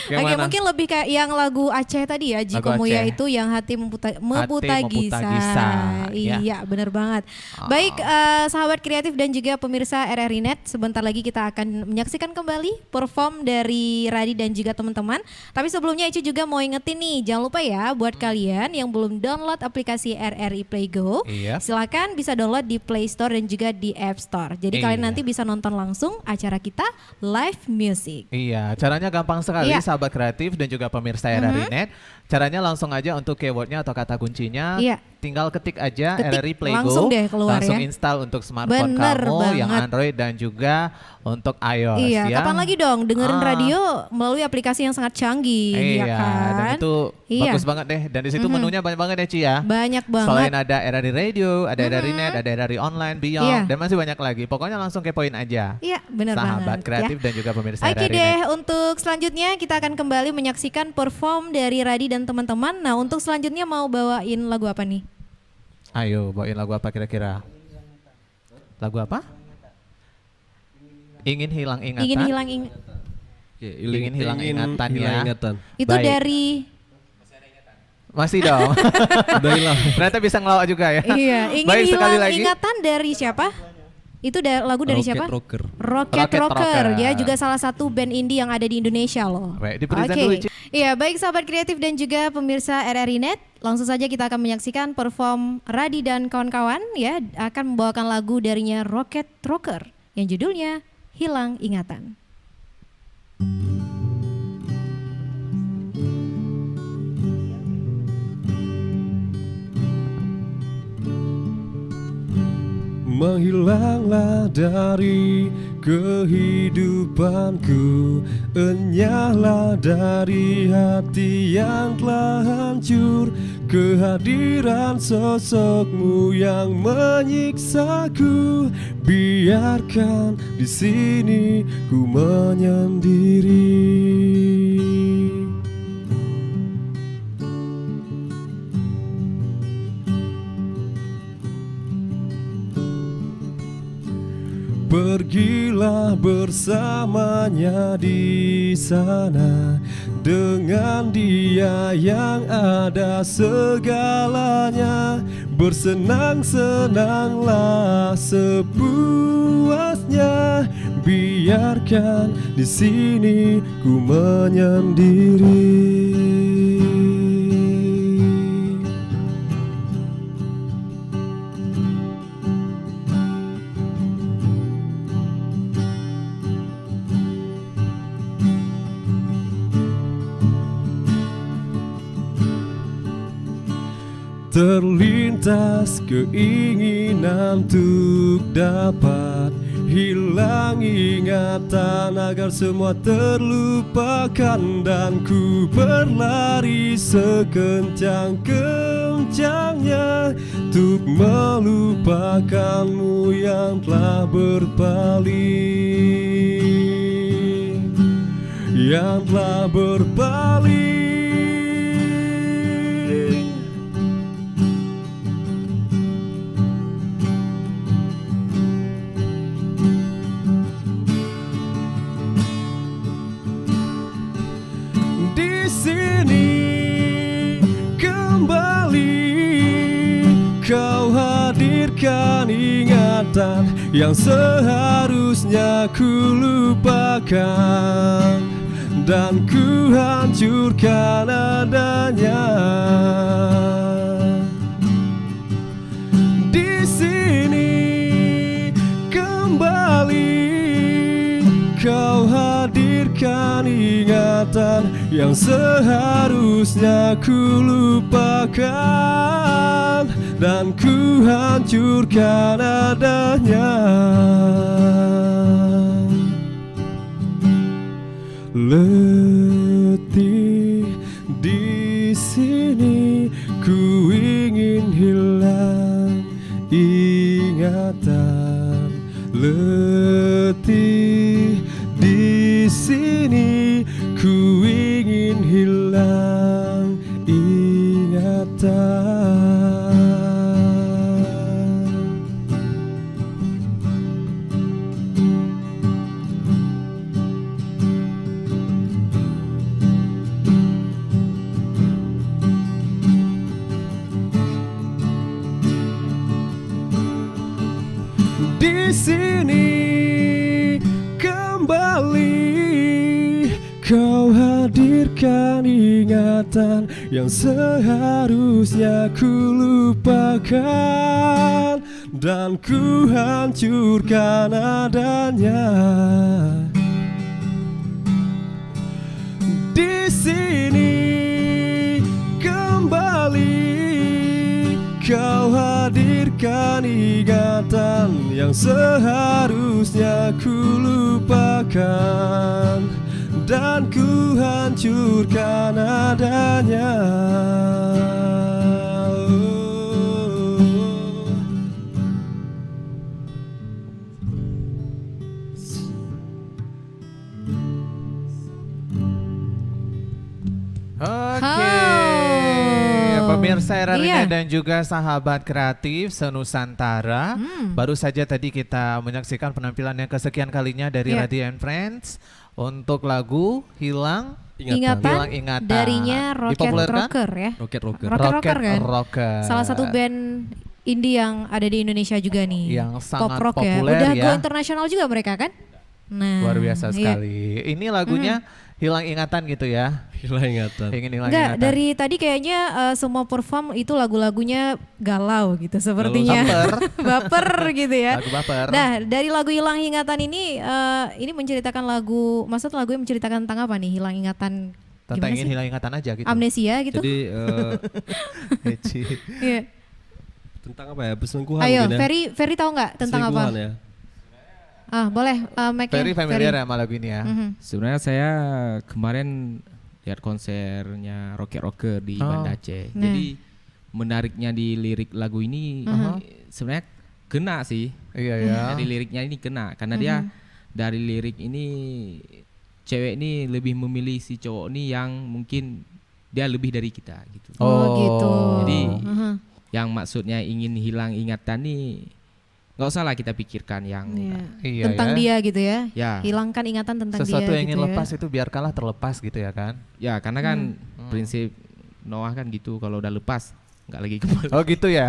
Yang Oke, mana? mungkin lebih kayak yang lagu Aceh tadi ya, Jiko Lagu Muya Aceh. itu yang hati memuta Memuta gisa. Gisa, ya. Iya, benar banget. Baik, sahabat kreatif dan juga pemirsa RRI Net, sebentar lagi kita akan menyaksikan kembali perform dari Radi dan juga teman-teman. Tapi sebelumnya Ici juga mau ingetin nih, jangan lupa ya buat kalian yang belum download aplikasi RRI Play Go, Iya. silakan bisa download di Play Store dan juga di App Store. Jadi kalian Iya. nanti bisa nonton langsung acara kita live music. Iya, caranya gampang sekali Iya. sahabat kreatif dan juga pemirsa RRI Net. Caranya langsung aja untuk keywordnya atau kata kuncinya, Iya. tinggal ketik aja Ketik, RRI Play langsung Go, deh keluar langsung ya. install untuk smartphone Bener kamu yang banget. Android dan juga untuk iOS Iya, ya. kapan lagi dong dengerin Ah. radio melalui aplikasi yang sangat canggih, Iya, ya kan? dan itu Iya. bagus banget deh. Dan di situ menunya banyak banget ya Ci ya. Banyak banget. Selain ada RRI Radio, ada RRI Net, ada RRI Online, Beyond, Iya. dan masih banyak lagi. Pokoknya langsung kepoin aja. Iya, benar banget. Sahabat kreatif ya. dan juga pemirsa Oke RRI deh, Net. untuk selanjutnya kita akan kembali menyaksikan perform dari Radi dan teman-teman. Nah, untuk selanjutnya mau bawain lagu apa nih? Ayo, bawain lagu apa kira-kira? Lagu apa? Ingin hilang ingatan. Ingin hilang Oke, Ingin hilang ingatan hilang ya. ingatan. itu Baik. dari Masih dong. Udah hilang. Ternyata bisa ngelawak juga ya. iya, ingin Baik, sekali hilang lagi. ingatan dari siapa? Itu lagu dari Rocket siapa? Rocker. Rocket Rocket Rocker. Rocker. Ya, juga salah satu band indie yang ada di Indonesia loh. Baik, di-present Oke. dulu, Ci. Iya, baik sahabat kreatif dan juga pemirsa RRI Net, langsung saja kita akan menyaksikan perform Radi dan kawan-kawan ya akan membawakan lagu darinya Rocket Rocker yang judulnya Hilang Ingatan. Menghilanglah dari kehidupanku, enyahlah dari hati yang telah hancur. Kehadiran sosokmu yang menyiksaku, biarkan di sini ku menyendiri. Pergilah bersamanya di sana, dengan dia yang ada segalanya. Bersenang-senanglah sepuasnya, biarkan di sini ku menyendiri. Terlintas keinginan untuk dapat hilang ingatan agar semua terlupakan, dan ku berlari sekencang-kencangnya untuk melupakanmu yang telah berpaling, yang telah berpaling. Di sini kembali kau hadirkan ingatan yang seharusnya ku lupakan, dan ku hancurkan adanya. Di sini kembali kau hadir hadirkan ingatan yang seharusnya ku lupakan, dan ku hancurkan adanya. Letih di sini, ku ingin hilang ingatan. Letih di sini, ku ingin hilang ingatan. Di sini kembali kau hadirkan ingatan yang seharusnya ku lupakan, dan ku hancurkan adanya. Di sini kembali kau hadirkan ingatan yang seharusnya ku lupakan, dan ku hancurkan adanya. Oke, pemirsa RRI Iya. dan juga sahabat kreatif senusantara, baru saja tadi kita menyaksikan penampilan yang kesekian kalinya dari Iya. Radi and Friends untuk lagu Hilang Ingatan, Hilang Ingatan. darinya Rocket Dipopulerkan? Rocker ya. Rocket Rocker. Rocker kan? Rocker. Salah satu band indie yang ada di Indonesia juga nih. Yang sangat Pop rock ya. populer Udah ya. go internasional juga mereka kan? Nah, Luar biasa iya. sekali. Ini lagunya Hilang Ingatan gitu ya. Hilang ingatan. Ingin hilang Enggak, ingatan. dari tadi kayaknya semua perform itu lagu-lagunya galau gitu sepertinya. Baper. Baper gitu ya. Lagu baper. Nah, dari lagu Hilang Ingatan ini menceritakan maksud lagunya menceritakan tentang apa nih? Hilang ingatan Tentang gimana ingin sih? hilang ingatan aja gitu. Amnesia gitu? Jadi Heci. Iya. tentang apa ya? Perselingkuhan Ayo, mungkin ya. Ferry tahu nggak tentang apa? Perselingkuhan ya. Ah, boleh mic-nya, Very familiar ya sama lagu ini ya. Mhm. Sebenarnya saya kemarin lihat konsernya Rocket Rocker di Oh. Banda Aceh. Nah. Jadi menariknya di lirik lagu ini sebenarnya kena sih. Iya ya. Dari liriknya ini kena karena dia dari lirik ini cewek ini lebih memilih si cowok ini yang mungkin dia lebih dari kita gitu. Oh, gitu. Jadi Mhm. yang maksudnya ingin hilang ingatan nih nggak usah lah kita pikirkan yang Iya. Iya Tentang ya. dia gitu ya. ya Hilangkan ingatan tentang Sesuatu dia yang ingin gitu lepas ya. itu biarkanlah terlepas gitu ya kan. ya karena kan prinsip Noah kan gitu kalau udah lepas nggak lagi kembali. Oh gitu ya.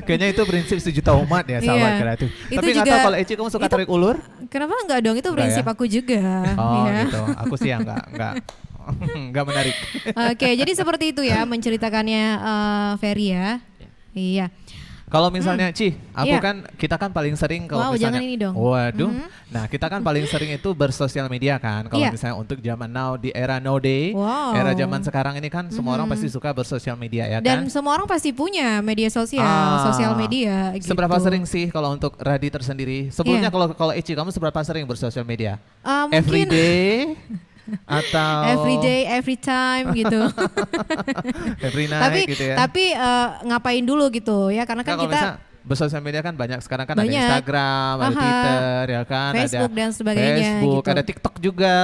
Kayaknya itu prinsip sejuta umat ya sahabat Iya. kreatif. Itu Tapi nggak juga- tahu kalau Eci kamu suka itu- tarik ulur? Kenapa enggak dong? Itu Enggak prinsip ya? aku juga. Oh ya. gitu. Aku sih yang enggak enggak menarik. Oke, jadi seperti itu ya menceritakannya Ferry ya. Iya. Kalau misalnya Ci, Iya. kita kan paling sering kalau Wow, misalnya jangan ini dong. Waduh. Nah, kita kan paling sering itu bersosial media kan. Kalau Iya. misalnya untuk zaman now di era nowadays, Wow. era zaman sekarang ini kan semua orang pasti suka bersosial media ya Dan kan. semua orang pasti punya media sosial, Ah. sosial media gitu. Seberapa sering sih kalau untuk Radi tersendiri? Sebelumnya Iya. kalau Eci kamu seberapa sering bersosial media? Mungkin Every day atau every day, every time gitu. every night tapi gitu ya? tapi ngapain dulu gitu ya? Karena kan Kalau kita misalnya bersosial media kan banyak sekarang kan ada Banyak. Instagram, ada Aha. Twitter ya kan, Facebook ada dan sebagainya Facebook, gitu. ada TikTok juga.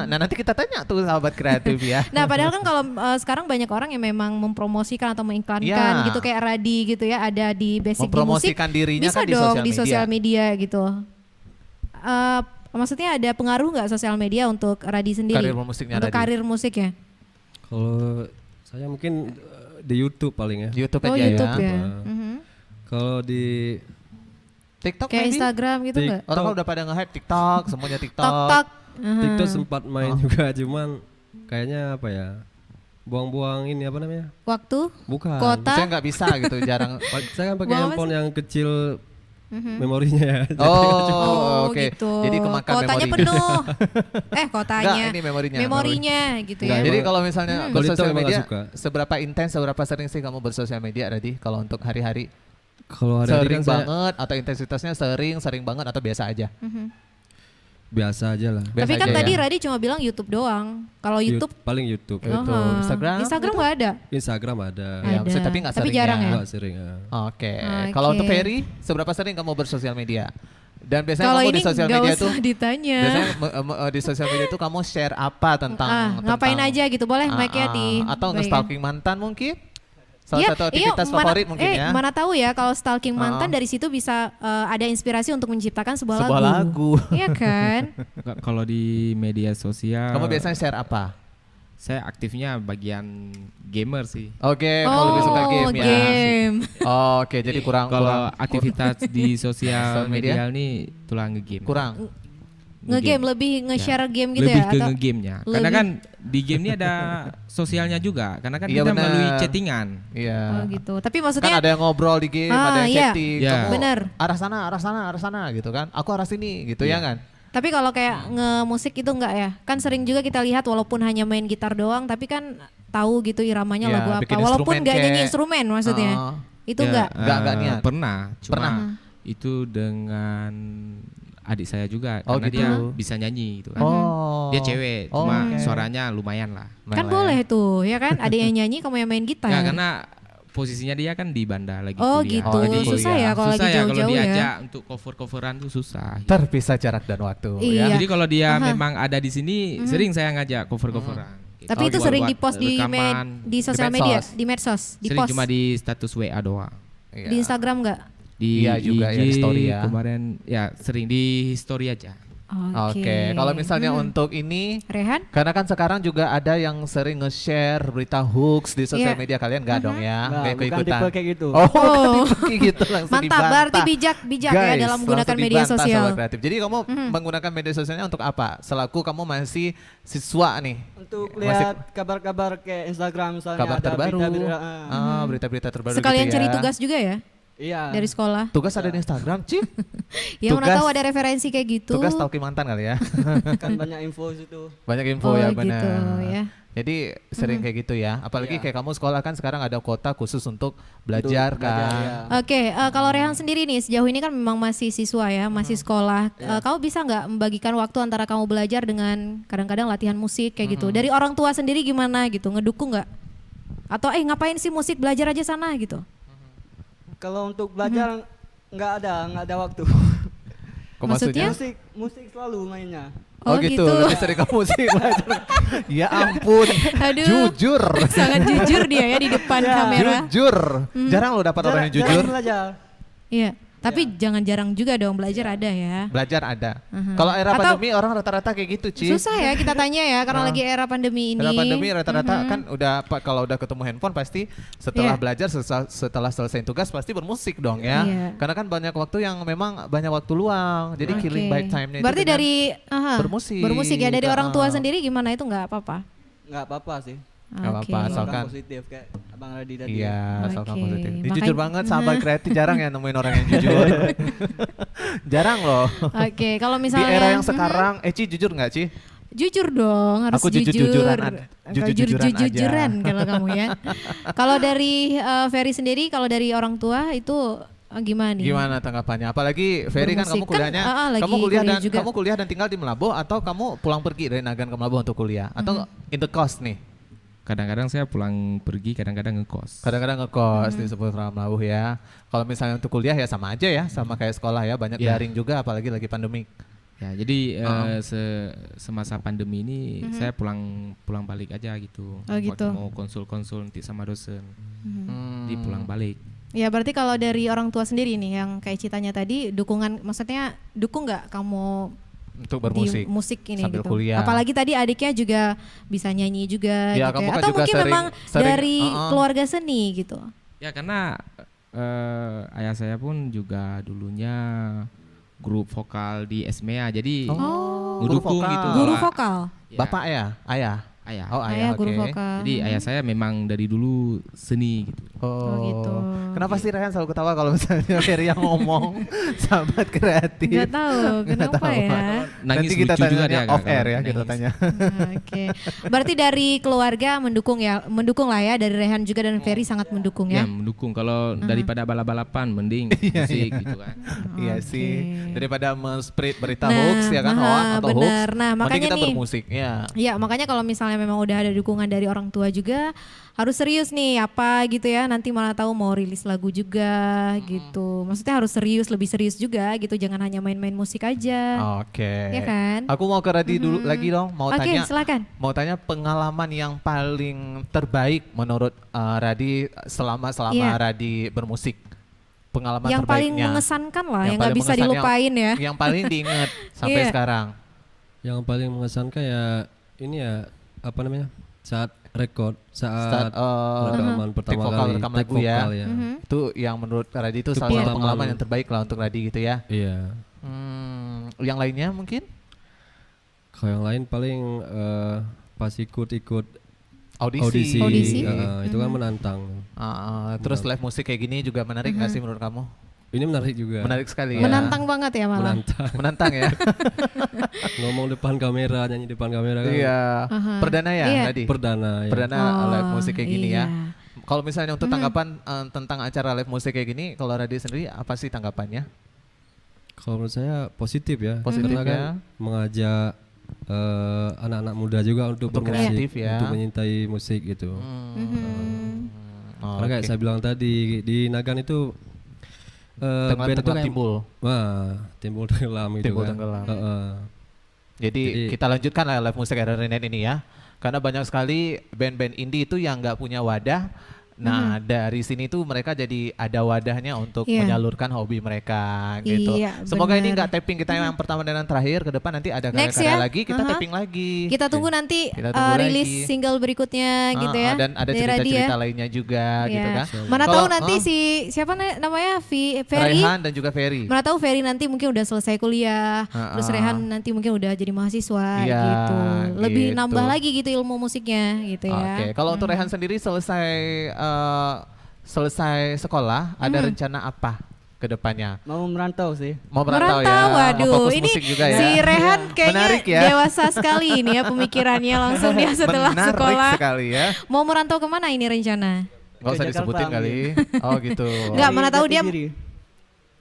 Nah, nanti kita tanya tuh sahabat kreatif ya. Nah, padahal kan kalau sekarang banyak orang yang memang mempromosikan atau mengiklankan Ya. gitu kayak Radi gitu ya, ada di Basic di Musik. Mempromosikan dirinya Bisa kan di dong sosial di media. sosial media gitu. Maksudnya ada pengaruh nggak sosial media untuk Radi sendiri? Karir musiknya untuk Radi. karir musiknya? Kalau saya mungkin di YouTube paling ya. YouTube Oh, aja YouTube ya. ya. Apa? Mhm. Kalau di TikTok Kayak maybe? Instagram gitu Tik- nggak? Orang kan udah pada nge-hype TikTok, semuanya TikTok. Tok tok. TikTok sempat main juga, cuman kayaknya apa ya? Buang-buang ini apa namanya? Waktu, Bukan. kota. Saya nggak bisa gitu, jarang. Saya kan pakai Buang apa handphone yang kecil memorinya ya. Oh, oke. Gitu. Jadi kemakan Kotanya memori. penuh. Kotanya. Enggak, ini memorinya. Memorinya gitu Enggak, ya. Jadi kalau misalnya Kalau bersosial itu emang media, nggak suka. seberapa intens, seberapa sering sih kamu bersosial media, Radi? Kalau untuk hari-hari? Kalau hari-hari Sering kan saya banget atau intensitasnya sering banget atau biasa aja? biasa aja lah. Biasa Tapi kan aja tadi ya? Radi cuma bilang YouTube doang. Kalau YouTube, Paling YouTube. YouTube, Aha. Instagram Instagram nggak ada. Instagram ada. Ya, Ada. tapi nggak Tapi sering jarang ya? Nggak sering. Oke. Oke. Kalau untuk Ferry, seberapa sering kamu bersosial media? Dan biasanya Kalau kamu ini di sosial nggak media usah tuh, ditanya. biasanya di sosial media tuh kamu share apa tentang Ngapain tentang- aja gitu, boleh mic-nya di atau berikan. nge-stalking mantan mungkin? Salah Iya, satu aktivitas favorit mungkin ya. Mana tahu ya kalau stalking mantan dari situ bisa ada inspirasi untuk menciptakan sebuah Sebuah lagu. Iya kan? Nggak, kalau di media sosial Kamu biasanya share apa? saya aktifnya bagian gamer sih. Oke, kamu lebih suka game ya. game. Oke, jadi kurang Kalau aktivitas di Sosial sosial media? media nih tulang ngegame. kurang. Nge-game lebih nge-share game gitu Lebih ya ke atau nge-gamenya. Karena lebih- kan di game ini ada sosialnya juga. Karena kan Iya, kita benar. melalui chattingan. Iya. Oh gitu. Tapi Kan maksudnya ada yang ngobrol di game, ada yang iya. chatting. Iya. Kamu Bener. arah sana gitu kan. Aku arah sini gitu ya kan. tapi kalau kayak nge-musik itu enggak ya? Kan sering juga kita lihat walaupun hanya main gitar doang tapi kan tagu gitu iramanya Iya, lagu apa. bikin Walaupun instrumen enggak nyanyi kayak- instrumen maksudnya. Itu Ya, enggak. Nggak niat. Pernah. Cuma Pernah. itu dengan adik saya juga. Oh, Karena gitu. dia bisa nyanyi gitu kan. Oh. Dia cewek. Oh, Cuma oke. suaranya lumayan lah. Kan Main lah ya. boleh tuh, ya kan? Ada yang nyanyi, kamu yang main gitar. Nggak, karena posisinya dia kan di Banda lagi Oh kuliah. gitu, Jadi susah kuliah. ya kalau Susah lagi ya kalau jauh-jauh ya. diajak untuk cover-coveran tuh susah. Terpisah jarak dan waktu Iya. ya. Jadi kalau dia memang ada di sini, sering saya ngajak cover-coveran. Gitu. Tapi itu Buat- sering buat di-post rekaman. di sosial Di media, medsos. di medsos, di Sering post. cuma di status WA doang. Iya. Di Instagram enggak? Di Iya juga ya, di story ya. Kemarin ya sering di story aja. Oke, kalau misalnya untuk ini, Rehan? karena kan sekarang juga ada yang sering nge-share berita hoax di sosial Iya. media, kalian nggak dong ya? Nggak, Nggak bukan ikut-ikutan. tipe kayak gitu. Oh, Oh. bukan tipe gitu langsung Mantap, dibantah. berarti bijak ya Guys, dalam menggunakan langsung media dibantah sosial. Sobat Kreatif. Jadi kamu menggunakan media sosialnya untuk apa? Selaku kamu masih siswa nih. Untuk Masih- lihat kabar-kabar kayak Instagram misalnya Kabar ada terbaru. berita-berita, Berita-berita terbaru Sekalian gitu cari ya. tugas juga ya Iya. dari sekolah. Tugas ada di Instagram, Ci. Ya mana Tugas- tahu ada referensi kayak gitu. Tugas stalking mantan kali ya. Kan banyak info situ. Banyak info Oh, ya, gitu, benar. ya. Jadi sering kayak gitu ya. Apalagi Iya. kayak kamu sekolah kan sekarang ada kuota khusus untuk belajar Untuk belajar, kan. ya. Oke, kalau Rehan sendiri nih sejauh ini kan memang masih siswa ya, masih sekolah. Kamu bisa nggak membagikan waktu antara kamu belajar dengan kadang-kadang latihan musik kayak gitu? Dari orang tua sendiri gimana gitu? Ngedukung nggak? Atau ngapain sih musik, belajar aja sana gitu? Kalau untuk belajar nggak ada waktu. Kok Maksudnya? musik selalu mainnya. Oh, gitu. Lebih sering ke musik belajar. Ya ampun. Aduh. Jujur. Sangat jujur dia ya di depan Ya. kamera. Jujur. Jarang lo dapat orang yang jujur. Jarang belajar. Iya, tapi jangan jarang juga dong belajar ada ya. Belajar ada. Kalau era Atau- pandemi orang rata-rata kayak gitu, Ci. Susah ya kita tanya ya karena lagi era pandemi ini. Era pandemi rata-rata kan udah kalau udah ketemu handphone pasti setelah Iya. belajar setelah selesai tugas pasti bermusik dong ya. Iya. Karena kan banyak waktu yang memang banyak waktu luang. Jadi Oke. killing by time-nya itu Berarti dengan dari bermusik. bermusik ya dari orang tua Ah. sendiri gimana itu nggak apa-apa? Nggak apa-apa sih. Nggak apa-apa, Oke. asal- Asalkan Asalkan- positif kayak Abang Radi tadi. Iya, asalkan Oke, positif. Ini makanya- jujur banget sahabat kreatif jarang ya nemuin orang yang jujur. Jarang loh. Oke, kalau Di misalnya era yang sekarang, Ci jujur nggak Ci? jujur dong, harus Aku jujur-jujuran aja. Jujur-jujuran kalau kamu ya. Kalau dari Ferry sendiri, kalau dari orang tua itu gimana nih? Gimana tanggapannya? Apalagi Ferry kan Bermusik. kamu kuliahnya, Lagi kamu juga. kuliah dan tinggal di Melabo atau kamu pulang pergi dari Nagan ke Melabo untuk kuliah atau in the cost nih? Kadang-kadang saya pulang pergi, kadang-kadang ngekos. Kadang-kadang ngekos di seputar Melabo ya. Kalau misalnya untuk kuliah ya sama aja ya, sama kayak sekolah ya, banyak Iya. daring juga apalagi lagi pandemik. Ya, jadi semasa pandemi ini saya pulang balik aja gitu. Oh, gitu. Waktu mau konsul-konsul nanti sama dosen. Di pulang balik. Ya berarti kalau dari orang tua sendiri nih yang kayak citanya tadi dukungan, maksudnya dukung nggak kamu Untuk bermusik. di musik ini sambil gitu? kuliah. Apalagi tadi adiknya juga bisa nyanyi juga Ya, gitu kamu ya. kan Atau juga mungkin sering- memang sering, dari keluarga seni gitu. Ya karena ayah saya pun juga dulunya grup vokal di Esmea, jadi Guru ngedukung vokal. gitu. Guru Kalau- vokal. Ya, Bapak ya? Ayah? ayah. Oh Ayah ayah, guru oke. vokal. Jadi ayah saya memang dari dulu seni gitu. Oh gitu. Kenapa sih Rehan selalu ketawa kalau misalnya Ferry yang ngomong sahabat kreatif? Gak tahu kenapa tahu. ya. Nangis Nanti kita lucu juga tanya dia off kalau air ya, nangis. kita tanya. Oke. Berarti dari keluarga mendukung lah ya, dari Rehan juga dan Ferry sangat mendukung Ya ya. mendukung kalau daripada balap-balapan mending musik gitu kan. Iya Oke. sih, daripada men-spread berita Nah, hoax ya kan, hoax atau hoax. bener. Nah, mending makanya kita nih, bermusik ya. ya makanya kalau misalnya memang udah ada dukungan dari orang tua juga, harus serius nih apa gitu ya, nanti malah tahu mau rilis lagu juga gitu. Maksudnya harus serius, lebih serius juga gitu, jangan hanya main-main musik aja. Oke. Ya kan? Aku mau ke Radi dulu lagi dong, mau Oke, tanya. silakan. Mau tanya pengalaman yang paling terbaik menurut Radi selama Iya. Radi bermusik. Pengalaman Yang paling terbaiknya. mengesankan lah, yang nggak paling bisa mengesan, dilupain ya. Yang paling diingat sampai Iya. sekarang. Yang paling mengesankan ya ini ya apa namanya? Saat Saat, rekaman take pertama vokal, kali, rekam take lagu ya. vokal ya. Itu yang menurut Radi itu Itu salah satu pengalaman. pengalaman yang terbaik lah untuk Radi gitu ya. Iya. Yang lainnya mungkin? Kalau yang lain paling pas ikut Audisi. Audisi. Itu kan menantang. Terus live musik kayak gini juga menarik nggak sih menurut kamu? Ini menarik juga. Menarik sekali ya. Menantang banget ya malah. Menantang. Menantang ya. Ngomong depan kamera, nyanyi depan kamera kan. Iya. Aha. Perdana ya Iya. tadi. Perdana ya. Perdana live musik kayak gini ya. iya. Kalau misalnya untuk tanggapan tentang acara live musik kayak gini, kalau Radi sendiri apa sih tanggapannya? Kalau menurut saya positif ya. Positif Karena kan ya. mengajak anak-anak muda juga untuk Untuk bermusik, kreatif ya. untuk menyintai musik gitu. Oh, Karena kayak oke. saya bilang tadi di Nagan itu band itu Tenggelam kayak timbul. wah timbul tenggelam gitu Timbul kan. tenggelam. Heeh. Jadi kita lanjutkan lah live musik RRI Net ini ya. Karena banyak sekali band-band indie itu yang nggak punya wadah. Nah dari sini tuh mereka jadi ada wadahnya untuk Iya. menyalurkan hobi mereka gitu. Iya, Semoga ini benar. nggak tapping kita yang pertama dan yang terakhir, ke depan nanti ada Next karya-karya ya. lagi kita Aha. tapping lagi. Kita tunggu nanti Kita tunggu rilis lagi. single berikutnya gitu ya. Dan ada dari Radi cerita-cerita ya. lainnya juga gitu Iya. kan. Mana Kalau- tahu nanti si siapa namanya Ferry. Raihan dan juga Ferry. Mana tahu Ferry nanti mungkin udah selesai kuliah, terus Rehan nanti mungkin udah jadi mahasiswa Iya, gitu. Lebih gitu. nambah lagi gitu ilmu musiknya gitu ya. Oke, kalau untuk Rehan sendiri selesai sekolah, ada rencana apa ke depannya? Mau merantau sih. Mau merantau ya? Mau Waduh, fokus ini musik juga ya? si Rehan kayaknya Menarik ya? dewasa sekali ini ya pemikirannya langsung dia setelah Menarik sekolah. sekali ya. Mau merantau kemana ini rencana? Gak usah Ke disebutin Jakarta, kali. Oh gitu. Enggak, Dari mana tahu jati dia diri.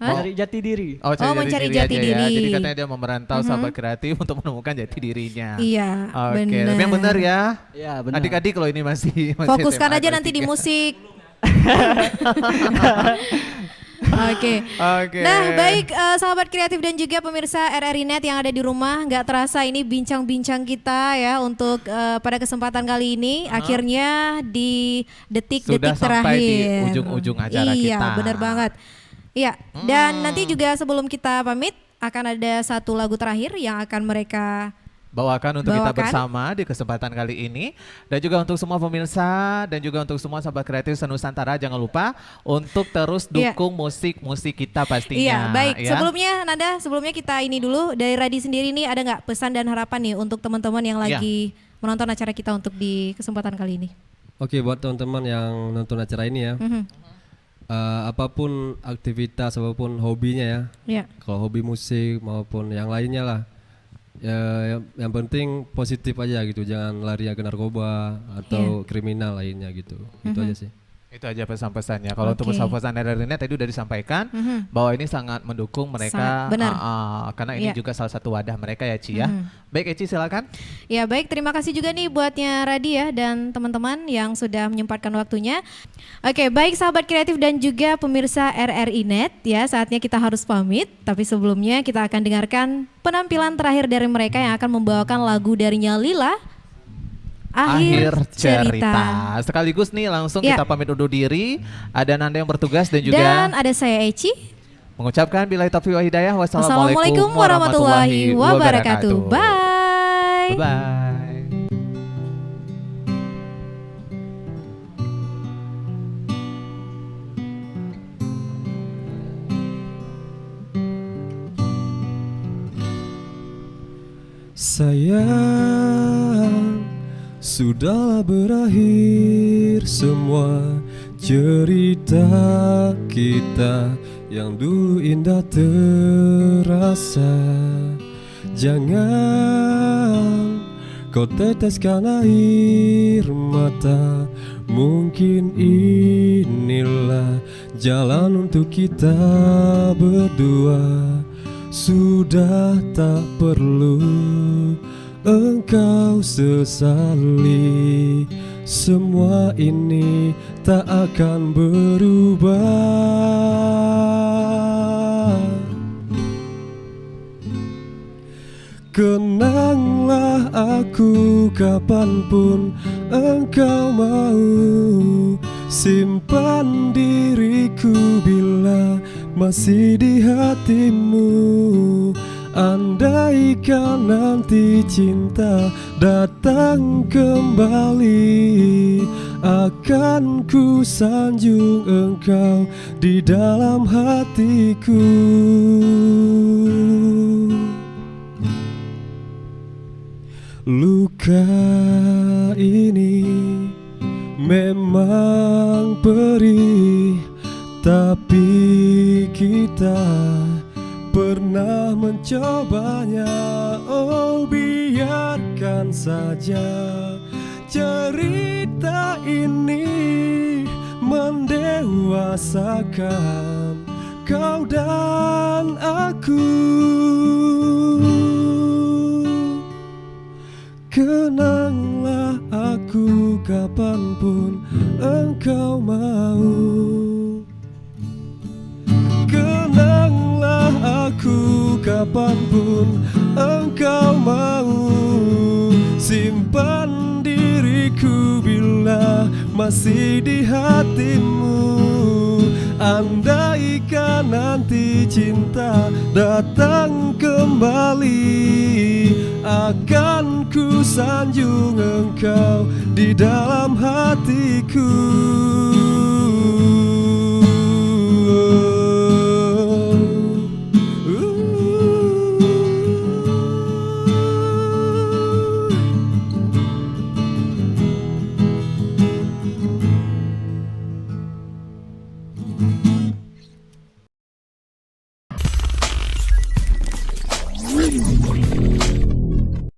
Hah? Dari jati diri. Oh, Oh, mencari jati aja ya. diri. Jadi katanya dia mau merantau sahabat kreatif untuk menemukan jati dirinya. Iya, Oke, benar. tapi yang benar ya. Ya benar. Adik-adik loh ini masih Fokuskan SMA aja kelas nanti di 3. musik. Oke. Oke. Nah, baik sahabat kreatif dan juga pemirsa RRI Net yang ada di rumah, nggak terasa ini bincang-bincang kita ya untuk pada kesempatan kali ini akhirnya di detik-detik Sudah sampai di terakhir. ujung-ujung acara iya, kita. benar banget. Iya, dan nanti juga sebelum kita pamit akan ada satu lagu terakhir yang akan mereka Bawakan untuk kita Bawakan. bersama di kesempatan kali ini. Dan juga untuk semua pemirsa dan juga untuk semua sahabat kreatif Senusantara, jangan lupa untuk terus Iya. dukung musik-musik kita pastinya. Iya, baik. ya. Sebelumnya kita ini dulu dari Radi sendiri nih, ada nggak pesan dan harapan nih untuk teman-teman yang Iya. lagi menonton acara kita untuk di kesempatan kali ini? Oke, buat teman-teman yang nonton acara ini ya. Apapun aktivitas apapun hobinya ya. Ya. Kalau hobi musik maupun yang lainnya lah. Ya, yang penting positif aja gitu, jangan lari ke narkoba atau kriminal lainnya gitu. Itu aja sih. Itu aja pesan-pesannya. Kalau untuk Oke. pesan-pesan RRI Net tadi udah disampaikan bahwa ini sangat mendukung mereka. Sangat, benar. Karena ini Iya. juga salah satu wadah mereka ya Ci ya. Baik Eci silakan. Ya baik, terima kasih juga nih buatnya Radi ya dan teman-teman yang sudah menyempatkan waktunya. Oke, baik sahabat kreatif dan juga pemirsa RRI Net ya, saatnya kita harus pamit. Tapi sebelumnya kita akan dengarkan penampilan terakhir dari mereka yang akan membawakan lagu darinya Lila. Akhir cerita. Sekaligus nih langsung Ya. kita pamit undur diri. Ada Nanda yang bertugas dan juga Dan ada saya Eci. mengucapkan billahi taufiq wal hidayah. Wassalamualaikum warahmatullahi wabarakatuh. Bye. Bye. Sayang, sudahlah berakhir semua cerita kita yang dulu indah terasa. Jangan kau teteskan air mata, mungkin inilah jalan untuk kita berdua. Sudah tak perlu engkau sesali, semua ini tak akan berubah. Kenanglah aku kapanpun engkau mau, simpan diriku bila masih di hatimu. Andaikan nanti cinta datang kembali, akan ku sanjung engkau di dalam hatiku. Luka ini memang perih, tapi kita pernah mencobanya. Oh, biarkan saja cerita ini mendewasakan kau dan aku. Kenanglah aku kapanpun engkau mau. Kenanglah aku kapanpun engkau mau, simpan diriku bila masih di hatimu. Andaikan nanti cinta datang kembali, akan ku sanjung engkau di dalam hatiku.